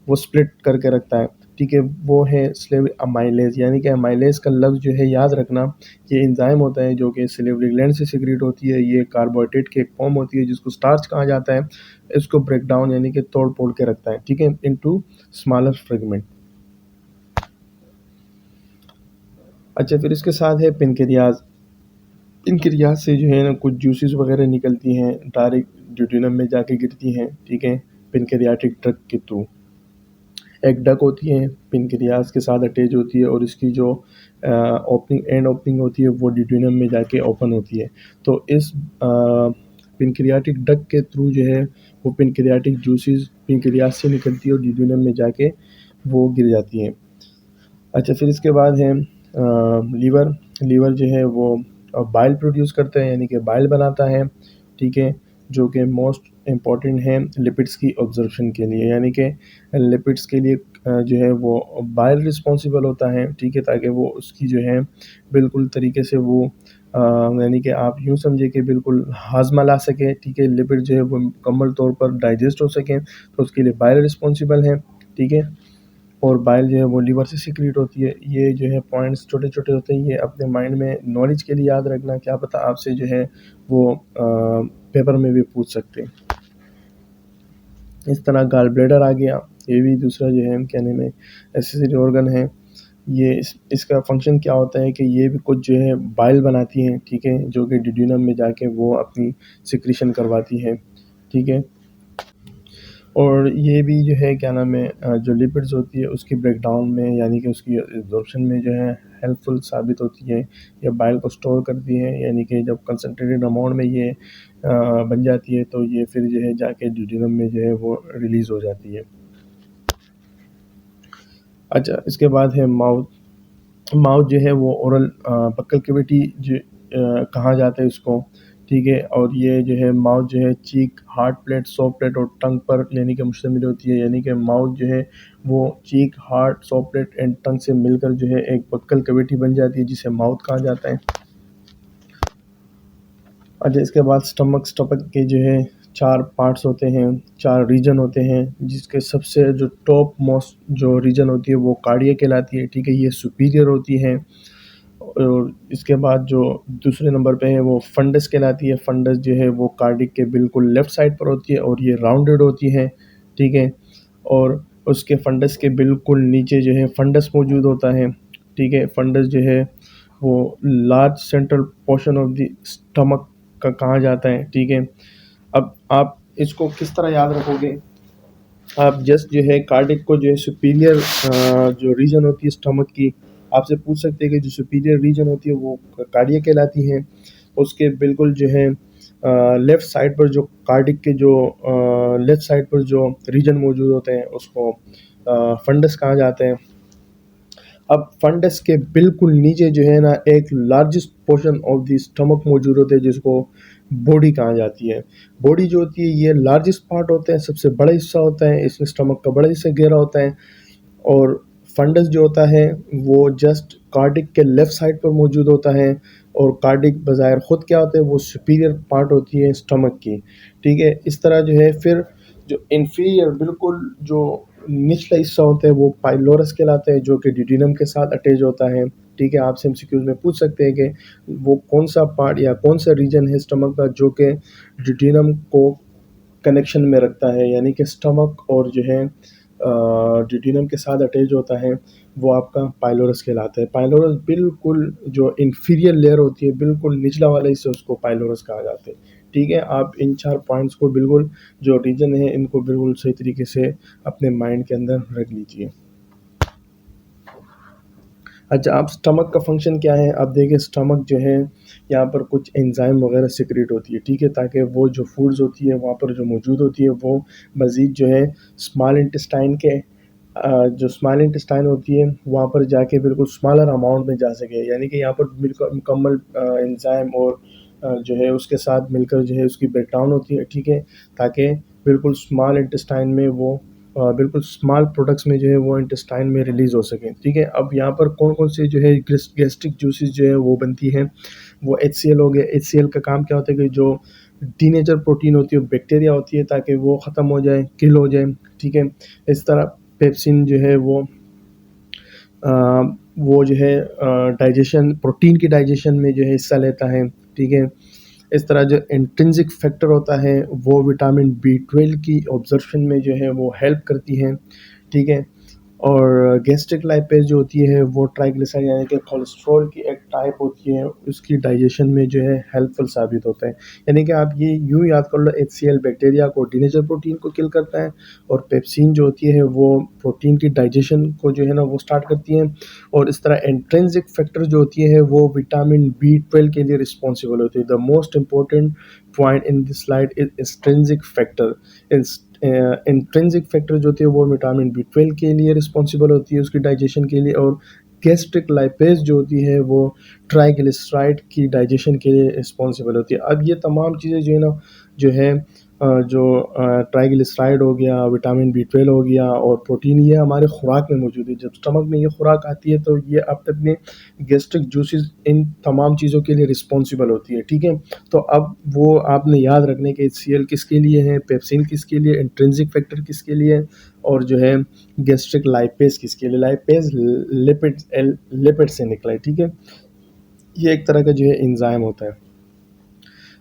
वो स्प्लिट करके रखता है, ठीक है, वो है स्लेवरी अमाइलेज। यानी कि अमाइलेज का लफ्ज़ जो है याद रखना, ये एंजाइम होता है जो कि सिलेवरी ग्लैंड से सिक्रीट होती है। ये कार्बोहाइड्रेट की एक फॉर्म होती है जिसको स्टार्च कहा जाता है। इसको ब्रेक डाउन यानी कि तोड़ फोड़ के रखता है, ठीक है, इनटू स्मॉलर फ्रेगमेंट। अच्छा, फिर इसके साथ है पेनक्रियाज। पेनक्रियाज से जो है ना कुछ जूसेस वगैरह निकलती हैं, डायरेक्ट ड्यूटेनम में जाके गिरती हैं, ठीक है, पेनक्रियाटिक ट्रैक्ट के थ्रू। एक डक होती है पेनक्रियाज के साथ अटैच होती है, और इसकी जो ओपनिंग होती है वो ड्यूटेनम में जाके ओपन होती है। तो इस पेनक्रियाटिक डक के थ्रू जो है वो पेनक्रियाटिक जूसेस पेनक्रियाज से निकलती है और ड्यूटेनम में जाके वो गिर जाती हैं। अच्छा, फिर इसके बाद है लीवर। लीवर जो है वो बाइल प्रोड्यूस करता है, यानी कि बाइल बनाता है, ठीक है, जो कि मोस्ट इम्पॉर्टेंट है लिपिड्स की ऑब्जर्प्शन के लिए, यानी कि लिपिड्स के लिए जो है वो बाइल रिस्पॉन्सिबल होता है, ठीक है, ताकि वो उसकी जो है बिल्कुल तरीके से वो यानी कि आप यूँ समझिए कि बिल्कुल हाज़मा ला सके, ठीक है, लिपिड जो है वो मुकम्मल तौर पर डाइजेस्ट हो सकें, तो उसके लिए बाइल रिस्पॉन्सिबल है, ठीक है। और बाइल जो है वो लीवर से सीक्रेट होती है। ये जो है पॉइंट्स छोटे-छोटे होते हैं, ये अपने माइंड में नॉलेज के लिए याद रखना, क्या पता आपसे जो है वो पेपर में भी पूछ सकते हैं। इस तरह गॉल ब्लैडर आ गया, ये भी दूसरा जो है कहने में एक्सेसरी ऑर्गन है। ये इसका फंक्शन क्या होता है कि ये भी कुछ जो है बाइल बनाती हैं, ठीक है, जो कि ड्यूडेनम में जाके वो अपनी सिक्रीशन करवाती है, ठीक है। और ये भी जो है क्या नाम है जो लिपिड्स होती है उसकी ब्रेकडाउन में, यानी कि उसकी एब्जॉर्प्शन में जो है हेल्पफुल साबित होती है। ये बाइल को स्टोर करती है, यानी कि जब कंसनट्रेटेड अमाउंट में ये बन जाती है तो ये फिर जो है जाके ड्यूडेनम में जो है वो रिलीज़ हो जाती है। अच्छा, इसके बाद है माउथ। माउथ जो है वो ओरल बक्कल कैविटी जो कहा जाता है इसको, ठीक है। और ये जो है माउथ जो है चीक, हार्ट प्लेट, सॉफ्ट प्लेट और टंग पर यानी कि मुश्तमिल होती है, यानी कि माउथ जो है वो cheek, hard, soft palate and tongue से मिलकर जो है एक बक्कल कैविटी बन जाती है जिसे माउथ कहा जाता है। अच्छा, इसके बाद स्टमक के जो है 4 पार्ट्स होते हैं, 4 रीजन होते हैं, जिसके सबसे जो टॉप मोस्ट जो रीजन होती है वो कार्डियक कहलाती है, ठीक है, ये सुपीरियर होती है। और इसके बाद जो दूसरे नंबर पे है वो फंडस कहलाती है। फंडस जो है वो कार्डियक के बिल्कुल लेफ्ट साइड पर होती है और ये राउंडेड होती है, ठीक है। और उसके फंडस के बिल्कुल नीचे जो है फंडस मौजूद होता है, ठीक है। फंडस जो है वो large central portion of the stomach का कहा जाता है, ठीक है। अब आप इसको किस तरह याद रखोगे, आप जस्ट जो है कार्डिक को जो है सुपीरियर जो रीजन होती है स्टमक की, आपसे पूछ सकते हैं कि जो सुपीरियर रीजन होती है वो कार्डियक कहलाती है। उसके बिल्कुल जो है लेफ्ट साइड पर जो कार्डिक के जो लेफ्ट साइड पर जो रीजन मौजूद होते हैं उसको फंडस कहा जाता है। अब फंडस के बिल्कुल नीचे जो है ना एक largest portion of the stomach मौजूद होते हैं जिसको बॉडी कहा जाती है। बॉडी जो होती है ये लार्जेस्ट पार्ट होता है, सबसे बड़ा हिस्सा होता है, इसमें स्टमक का बड़ा हिस्सा गहरा होता है। और फंडस जो होता है वो जस्ट कार्डिक के लेफ्ट साइड पर मौजूद होता है। और कार्डिक बज़ाहिर खुद क्या होता है वो सुपीरियर पार्ट होती है स्टमक की, ठीक है। इस तरह जो है फिर जो इन्फीरियर बिल्कुल जो निचला हिस्सा होता है वो पाइलोरस कहलाता है, जो कि ड्यूडेनम के साथ अटैच होता है, ठीक है। आपसे एमसीक्यूज में पूछ सकते हैं कि वो कौन सा पार्ट या कौन सा रीजन है स्टमक का जो कि ड्यूडेनम को कनेक्शन में रखता है, यानी कि स्टमक और जो है ड्यूडेनम के साथ अटैच होता है, वो आपका पाइलोरस कहलाता है। पाइलोरस बिल्कुल जो इन्फीरियर लेयर होती है, बिल्कुल निचला वाला हिस्सा, उसको पाइलोरस कहा जाता है, ठीक है। आप इन 4 पॉइंट्स को बिल्कुल जो रीजन है इनको बिल्कुल सही तरीके से अपने माइंड के अंदर रख लीजिए। अच्छा, आप स्टमक का फंक्शन क्या है, आप देखिए स्टमक जो है यहाँ पर कुछ एंजाइम वगैरह सिक्रेट होती है, ठीक है, ताकि वो जो फूड्स होती है वहाँ पर जो मौजूद होती है वो मज़ीद जो है स्मॉल इंटेस्टाइन के जो स्मॉल इंटेस्टाइन होती है वहाँ पर जाके बिल्कुल स्मॉलर अमाउंट में जा सके, यानी कि यहाँ पर बिल्कुल मुकम्मल एंजाइम और जो है उसके साथ मिलकर जो है उसकी ब्रेकडाउन होती है, ठीक है, ताकि बिल्कुल स्मॉल इंटेस्टाइन में वो बिल्कुल स्मॉल प्रोडक्ट्स में जो है वो इंटेस्टाइन में रिलीज़ हो सकें, ठीक है। अब यहाँ पर कौन-कौन से जो है गैस्ट्रिक जूसेस जो है वो बनती हैं, वो एचसीएल हो गया। एचसीएल का काम क्या होता है कि जो टीनेजर प्रोटीन होती है, बैक्टीरिया होती है, ताकि वो ख़त्म हो जाए, किल हो जाए, ठीक है। इस तरह पेप्सिन जो है अ, वो जो है डाइजेशन प्रोटीन की डाइजेशन में जो है हिस्सा लेता है, ठीक है। इस तरह जो इंट्रिंसिक फैक्टर होता है वो विटामिन बी 12 की ऑब्जर्प्शन में जो है वो हेल्प करती हैं, ठीक है। और गैस्ट्रिक लाइपेज जो होती है वो ट्राइग्लिसराइड यानी कि कोलेस्ट्रॉल की एक टाइप होती है, उसकी डाइजेशन में जो है हेल्पफुल साबित होता है। यानी कि आप ये यूँ याद कर लो, एचसीएल बैक्टीरिया को टीनेजर प्रोटीन को किल करता है और पेप्सिन जो होती है वो प्रोटीन की डाइजेशन को जो है ना वो स्टार्ट करती है। और इस तरह इंट्रिंसिक फैक्टर जो होती है वो विटामिन बी 12 के लिए रिस्पॉन्सिबल होती है। The most important point in this slide is extrinsic factor. Intrinsic factor जो होती है वो विटामिन बी 12 के लिए रिस्पॉन्सिबल होती है उसकी डाइजेशन के लिए। और गैस्ट्रिक लाइपेज जो होती है वो ट्राइग्लिसराइड की डाइजेशन के लिए रिस्पॉन्सिबल होती है। अब ये तमाम चीज़ें जो है ना जो है जो ट्राइग्लिसराइड हो गया, विटामिन बी 12 हो गया और प्रोटीन, ये हमारे खुराक में मौजूद है। जब स्टमक में ये खुराक आती है तो ये अपने गैस्ट्रिक जूसेस इन तमाम चीज़ों के लिए रिस्पॉन्सिबल होती है, ठीक है। तो अब वो आपने याद रखने के एचसीएल किसके लिए है, पेप्सिन किसके लिए, इंट्रिंसिक फैक्टर किसके लिए, और जो है गैस्ट्रिक लाइपेज किसके लिए। लाइपेज लिपिड से निकला है, ठीक है। ये एक तरह का जो है एंजाइम होता है।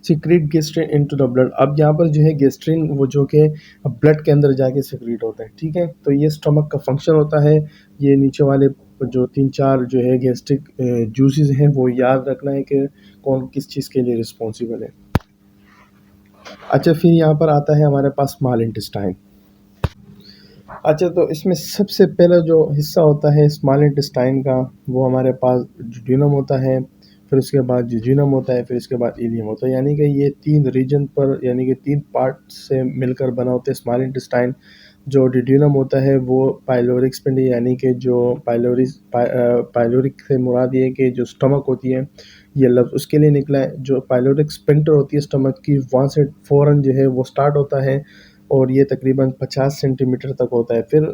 Secrete gastrin into the blood. अब यहाँ पर जो है गेस्ट्रिन वो जो कि ब्लड के अंदर जाके सिक्रीट होता है, ठीक है। तो ये स्टमक का फंक्शन होता है। ये नीचे वाले जो 3-4 जो है गैस्ट्रिक जूसेस हैं वो याद रखना है कि कौन किस चीज़ के लिए रिस्पॉन्सिबल है। अच्छा, फिर यहाँ पर आता है हमारे पास स्मॉल इंटेस्टाइन। अच्छा, तो इसमें सबसे पहला जो हिस्सा होता है स्मॉल इंटेस्टाइन का वो हमारे पास ड्यूडेनम होता है, फिर उसके बाद जिजिनम होता है, फिर इसके बाद इलियम होता है। यानी कि ये 3 रीजन पर यानी कि 3 पार्ट से मिलकर बना होता है स्मॉल इंटेस्टाइन। जो डिड्यूनम होता है वो पाइलोरिक स्पिंडी यानी कि जो पाइलोरिक से मुराद ये है कि जो स्टमक होती है, ये लफ्ज़ उसके लिए निकला है। जो पाइलोरिक स्फिंक्टर होती है स्टमक की, वहाँ से फ़ौरन जो है वो स्टार्ट होता है और ये तकरीबन 50 सेंटीमीटर तक होता है। फिर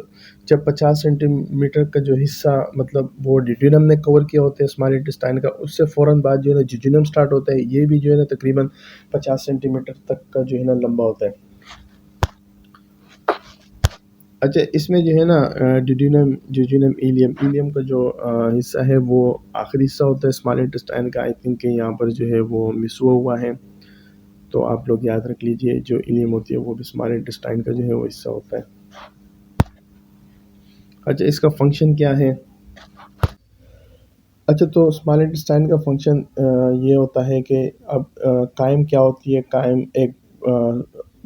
जब 50 सेंटीमीटर का जो हिस्सा मतलब वो डिड्यूनम ने कवर किया होता है स्मॉल इंटेस्टाइन का, उससे फ़ौरन बाद जो है ना जेजुनम स्टार्ट होता है। ये भी जो है ना तकरीबन 50 सेंटीमीटर तक का जो है ना लंबा होता है। अच्छा, इसमें जो है ना डिड्यूनम, जेजुनम, इलियम, इलियम का जो हिस्सा है वो आखिरी हिस्सा होता है स्मॉल इंटेस्टाइन का। आई थिंक यहाँ पर जो है वो मिस हुआ है, तो आप लोग याद रख लीजिए जो इलियम होती है वो भी स्मॉल इंटेस्टाइन का जो है वो हिस्सा होता है। अच्छा, इसका फंक्शन क्या है? अच्छा, तो स्मॉल इंटेस्टाइन का फंक्शन ये होता है कि अब कायम क्या होती है, कायम एक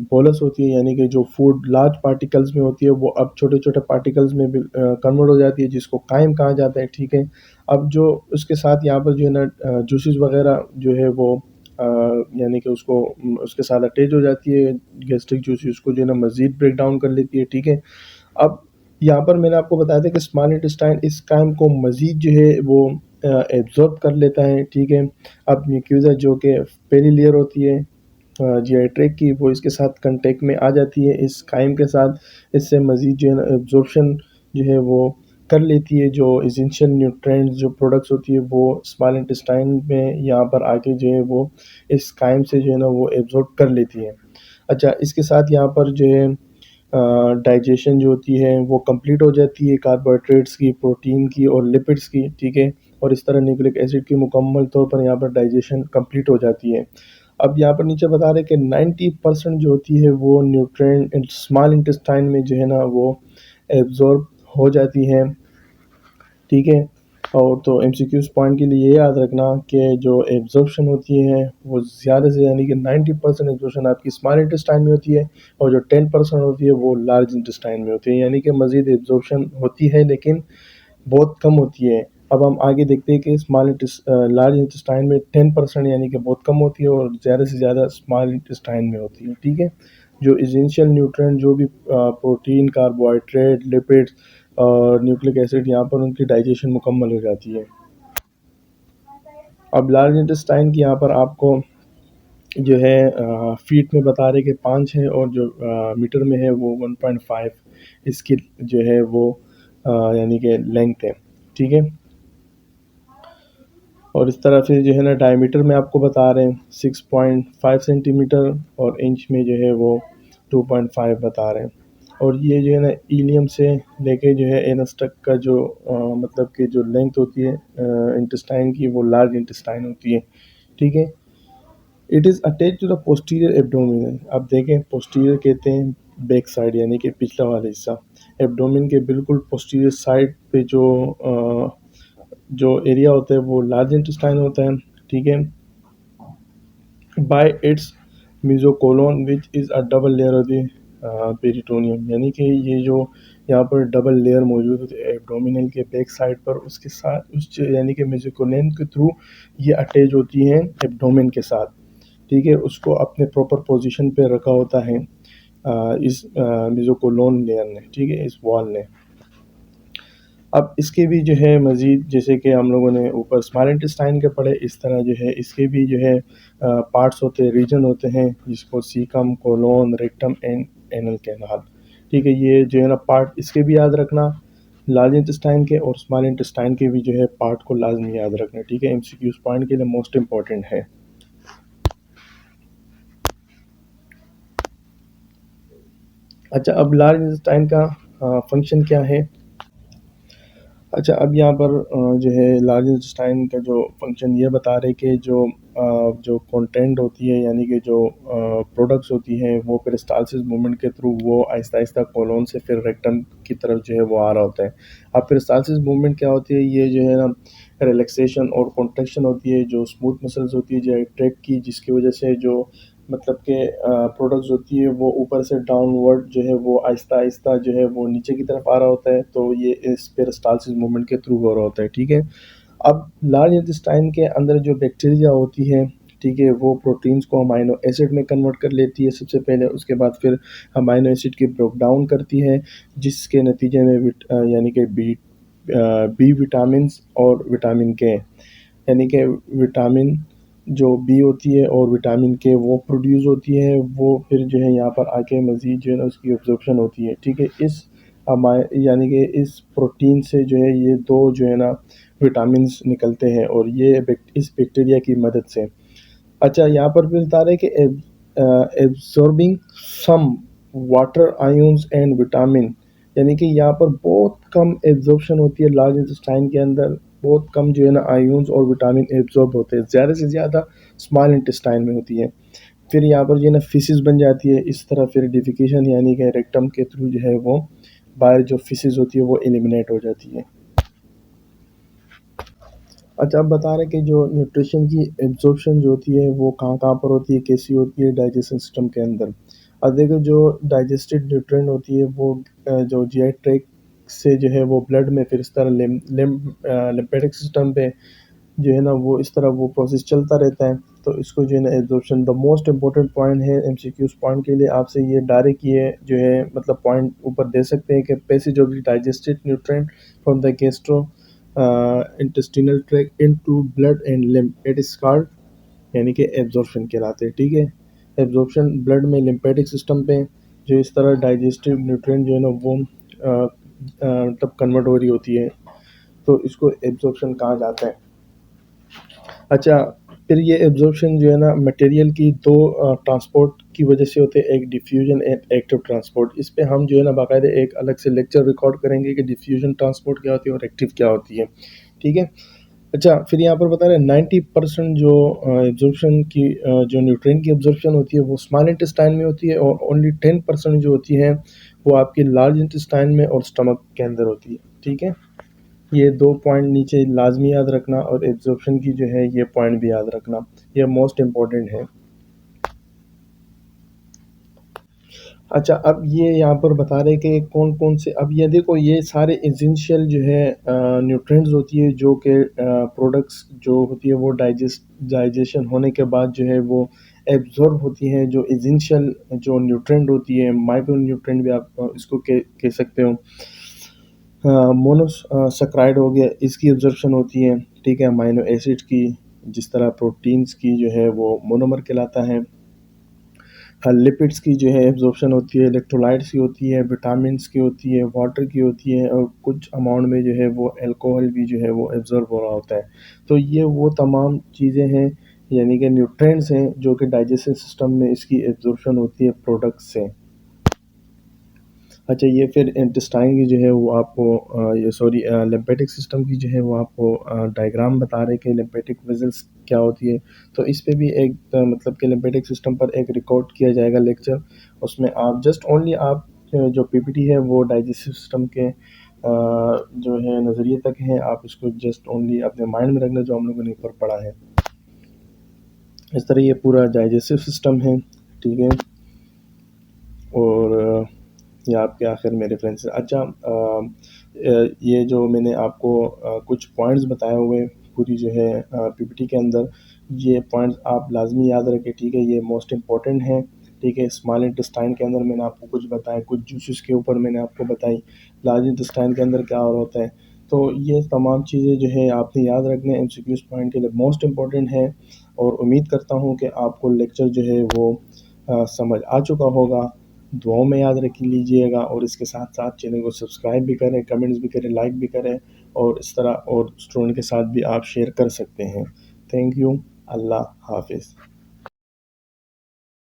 बोलस होती है, यानी कि जो फूड लार्ज पार्टिकल्स में होती है वो अब छोटे-छोटे पार्टिकल्स में भी कन्वर्ट हो जाती है, जिसको कायम कहा जाता है, ठीक है? अब जो उसके साथ यहाँ पर जो है ना जूसेस वगैरह जो है वो यानी कि उसके साथ अटैच हो जाती है, गैस्ट्रिक जूसेस उसको जो है ना मज़ीद ब्रेक डाउन कर लेती है, ठीक है? अब यहाँ पर मैंने आपको बताया था कि स्मॉल इंटेस्टाइन इस कायम को मज़ीद जो है वो एब्ज़ॉर्ब कर लेता है, ठीक है? अब म्यूकोसा जो कि पहली लेयर होती है जीआई ट्रैक्ट की, वो इसके साथ कांटेक्ट में आ जाती है इस कायम के साथ। इससे मज़ीद जो है ना एब्ज़ॉर्प्शन जो है वो कर लेती है, जो एसेंशियल न्यूट्रिएंट्स जो प्रोडक्ट्स होती है वो स्मॉल इंटेस्टाइन में यहाँ पर आके जो है वो इस कायम से जो है ना वो एब्ज़ॉर्ब कर लेती है। अच्छा, इसके साथ यहाँ पर जो है डाइजेशन जो होती है वो कंप्लीट हो जाती है कार्बोहाइड्रेट्स की, प्रोटीन की और लिपिड्स की, ठीक है? और इस तरह न्यूक्लिक एसिड की मुकम्मल तौर पर यहाँ पर डाइजेशन कंप्लीट हो जाती है। अब यहाँ पर नीचे बता रहे हैं कि 90% जो होती है वो न्यूट्रिएंट स्मॉल इंटेस्टाइन में जो है ना वो एब्ज़ॉर्ब हो जाती है, ठीक है? और तो एमसीक्यूज़ पॉइंट के लिए ये याद रखना कि जो एब्ज़ॉर्प्शन होती है वो ज़्यादा से यानी कि 90% एब्ज़ॉर्प्शन आपकी स्मॉल इंटेस्टाइन में होती है और जो 10% होती है वो लार्ज इंटेस्टाइन में होती है, यानी कि मज़ीद एब्ज़ॉर्प्शन होती है लेकिन बहुत कम होती है। अब हम आगे देखते हैं कि लार्ज इंटेस्टाइन में 10% यानी कि बहुत कम होती है और ज़्यादा से ज़्यादा स्मॉल इंटेस्टाइन में होती है, ठीक है? जो एसेंशियल न्यूट्रिएंट जो भी प्रोटीन, कार्बोहाइड्रेट, लिपिड्स और न्यूक्लिक एसिड यहाँ पर उनकी डाइजेशन मुकम्मल हो जाती है। अब लार्ज इंटेस्टाइन की यहाँ पर आपको जो है फीट में बता रहे कि 5 है और जो मीटर में है वो 1.5 इसकी जो है वो यानी कि लेंथ है, ठीक है? और इस तरह से जो है ना डायमीटर में आपको बता रहे हैं 6.5 सेंटीमीटर और इंच में जो है वो 2.5 बता रहे हैं। और ये जो है ना इलियम से लेके जो है एनस तक का जो मतलब कि जो लेंथ होती है इंटेस्टाइन की वो लार्ज इंटेस्टाइन होती है, ठीक है? It is attach to the posterior abdomen. अब देखें पोस्टीरियर कहते हैं बैक साइड यानी कि पिछला वाला हिस्सा। एब्डोमिन के बिल्कुल पोस्टीरियर साइड पे जो एरिया होता है वो लार्ज इंटेस्टाइन होता है, ठीक है? By its mesocolon which is a double layer of the peritoneum, यानी कि ये जो यहाँ पर डबल लेयर मौजूद होती है एब्डोमिनल के बैक साइड पर, उसके साथ यानी कि मेसोकोलोन के थ्रू ये अटैच होती हैं एब्डोमेन के साथ, ठीक है? उसको अपने प्रॉपर पोजीशन पे रखा होता है इस मेसोकोलोन लेयर ने, ठीक है? इस वॉल ने। अब इसके भी जो है मज़ीद जैसे कि हम लोगों ने ऊपर स्मॉल इंटेस्टाइन के पढ़े, इस तरह जो है इसके भी जो है पार्ट्स होते हैं, रीजन होते हैं, जिसको caecum, colon, rectum and anal canal, ठीक है? ये जो है ना पार्ट इसके भी याद रखना, लार्ज इंटेस्टाइन के और स्मॉल इंटेस्टाइन के भी जो है पार्ट को लाजमी याद रखना, ठीक है? एमसीक्यूज़ पॉइंट के लिए मोस्ट इम्पॉर्टेंट है। अच्छा, अब लार्ज इंटेस्टाइन का फंक्शन क्या है? अच्छा, अब यहाँ पर जो है लार्ज इंटेस्टाइन का जो फंक्शन ये बता रहे कि जो कंटेंट होती है यानी कि जो प्रोडक्ट्स होती हैं वो पेरिस्टालसिस मूवमेंट के थ्रू वो आहिस्ता-आहिस्ता कोलोन से फिर रेक्टम की तरफ जो है वो आ रहा होता है। अब पेरिस्टालसिस मूवमेंट क्या होती है? ये जो है ना रिलैक्सेशन और कॉन्ट्रैक्शन होती है, जो स्मूथ मसल्स होती है जो ट्रैक की, जिसकी वजह से जो मतलब कि प्रोडक्ट्स होती है वो ऊपर से डाउनवर्ड जो है वो आहिस्ता-आहिस्ता जो है वो नीचे की तरफ आ रहा होता है, तो ये इस पेरिस्टालसिस मूवमेंट के थ्रू हो रहा होता है, ठीक है? अब लार्ज इंटेस्टाइन के अंदर जो बैक्टीरिया होती है, ठीक है, वो प्रोटीन्स को अमाइनो एसिड में कन्वर्ट कर लेती है सबसे पहले, उसके बाद फिर अमाइनो एसिड की ब्रेक डाउन करती है, जिसके नतीजे में यानी कि बी विटामिन्स और विटामिन के, यानी कि विटामिन जो बी होती है और विटामिन के वो प्रोड्यूस होती है, वो फिर जो है यहाँ पर आके मज़ीद जो है ना उसकी एब्जॉर्प्शन होती है। ठीक है, इस यानी कि इस प्रोटीन से जो है ये दो जो है ना विटामिन्स निकलते हैं, और ये इस बैक्टीरिया की मदद से। अच्छा, यहाँ पर भी बता रहे हैं कि absorbing some water ions and vitamin, यानी कि यहाँ पर बहुत कम एब्जॉर्प्शन होती है लार्ज इंटेस्टाइन के अंदर, बहुत कम जो है ना आयंस और विटामिन एब्जॉर्ब होते हैं, ज़्यादा से ज़्यादा स्मॉल इंटेस्टाइन में होती है। फिर यहाँ पर जो है ना फिसिस बन जाती है, इस तरह फिर डिफिकेशन यानी कि रेक्टम के थ्रू जो है वो बाहर जो फिसिस होती है वो एलिमिनेट हो जाती है। अच्छा, आप बता रहे हैं कि जो न्यूट्रिशन की एब्जॉर्प्शन जो होती है वो कहाँ-कहाँ पर होती है, कैसी होती है डाइजेशन सिस्टम के अंदर। अब देखो, जो डाइजेस्टेड न्यूट्रिएंट होती है वो जो जीआई ट्रैक्ट से जो है वो ब्लड में, फिर इस तरह लिम्फेटिक सिस्टम पे जो है ना वो इस तरह वो प्रोसेस चलता रहता है। तो इसको जो है ना absorption the most important point है एमसीक्यूज पॉइंट के लिए, आपसे ये डायरेक्ट ये जो है मतलब पॉइंट ऊपर दे सकते हैं कि passage of the digested nutrient from the gastro intestinal tract into blood and lymph, it is called, यानी कि एब्जॉर्प्शन कहलाते हैं। ठीक है, एब्जॉर्प्शन ब्लड में लिम्फेटिक सिस्टम पे जो इस तरह डाइजेस्टिव न्यूट्रिएंट जो है ना वो तब कन्वर्ट हो रही होती है, तो इसको एब्जॉर्प्शन कहा जाता है। अच्छा, फिर ये एब्जॉर्प्शन जो है ना मटेरियल की दो ट्रांसपोर्ट की वजह से होते हैं, एक डिफ्यूजन एंड एक्टिव ट्रांसपोर्ट। इस पे हम जो है ना बाकायदा एक अलग से लेक्चर रिकॉर्ड करेंगे कि डिफ्यूजन ट्रांसपोर्ट क्या होती है और एक्टिव क्या होती है। ठीक है। अच्छा, फिर यहाँ पर बता रहे हैं 90% जो एब्जॉर्प्शन की जो न्यूट्रिएंट की एब्जॉर्प्शन होती है वो स्मॉल इंटेस्टाइन में होती है, और ओनली 10% जो होती है वो आपकी लार्ज इंटेस्टाइन में और स्टमक के अंदर होती है। ठीक है, ये दो पॉइंट नीचे लाजमी याद रखना, और एब्जॉर्प्शन की जो है ये पॉइंट भी याद रखना, ये मोस्ट इम्पोर्टेंट है। अच्छा, अब ये यहाँ पर बता रहे कि कौन कौन से, अब ये देखो ये सारे एसेंशियल जो है न्यूट्रिएंट्स होती है जो कि प्रोडक्ट्स जो होती है वो डाइजेशन होने के बाद जो है वो एब्जॉर्ब होती है, जो एसेंशियल जो न्यूट्रिएंट होती है, माइक्रो न्यूट्रिएंट भी आप इसको कह सकते हो। मोनोसैकेराइड हो गया, इसकी एब्जॉर्प्शन होती है। ठीक है, अमाइनो एसिड की, जिस तरह प्रोटीन्स की जो है वो मोनोमर कहलाता है। लिपिड्स की जो है एब्जॉर्प्शन होती है, इलेक्ट्रोलाइट्स की होती है, विटामिन्स की होती है, वाटर की होती है, और कुछ अमाउंट में जो है वो अल्कोहल भी जो है वो एब्जॉर्ब हो रहा होता है। तो ये वो तमाम चीज़ें हैं, यानी कि न्यूट्रिएंट्स हैं जो कि डाइजेस्टिव सिस्टम में इसकी एब्जॉर्प्शन होती है प्रोडक्ट्स से। अच्छा, ये फिर इंटेस्टाइन की जो है वो आपको ये सॉरी लिम्फेटिक सिस्टम की जो है वो आपको डायग्राम बता रहे कि लिम्फेटिक वेजल्स क्या होती है। तो इस पे भी एक मतलब कि लिम्फेटिक सिस्टम पर एक रिकॉर्ड किया जाएगा लेक्चर, उसमें आप जस्ट ओनली आप जो पीपीटी है वो डाइजेस्टिव सिस्टम के जो है नज़रिए तक है, आप इसको जस्ट ओनली अपने माइंड में रखना जो हम लोगों ने ऊपर पढ़ा है। इस तरह ये पूरा डाइजेस्टिव सिस्टम है। ठीक है, और ये आपके आखिर मेरे फ्रेंड्स। अच्छा, ये जो मैंने आपको कुछ पॉइंट्स बताए हुए पूरी जो है पीपीटी के अंदर, ये पॉइंट्स आप लाजमी याद रखें। ठीक है, ये मोस्ट इम्पॉर्टेंट हैं। ठीक है, स्मॉल इंटेस्टाइन के अंदर मैंने आपको कुछ बताया, कुछ जूसेस के ऊपर मैंने आपको बताई, लार्ज इंटेस्टाइन के अंदर क्या और होता है। तो ये तमाम चीज़ें जो है आपने याद रखने एमसीक्यूज पॉइंट के लिए मोस्ट इम्पॉर्टेंट है, और उम्मीद करता हूँ कि आपको लेक्चर जो है वो समझ आ चुका होगा। दुआओं में याद रख लीजिएगा, और इसके साथ साथ चैनल को सब्सक्राइब भी करें, कमेंट्स भी करें, लाइक भी करें, और इस तरह और स्टूडेंट के साथ भी आप शेयर कर सकते हैं। Thank you. अल्लाह हाफिज़।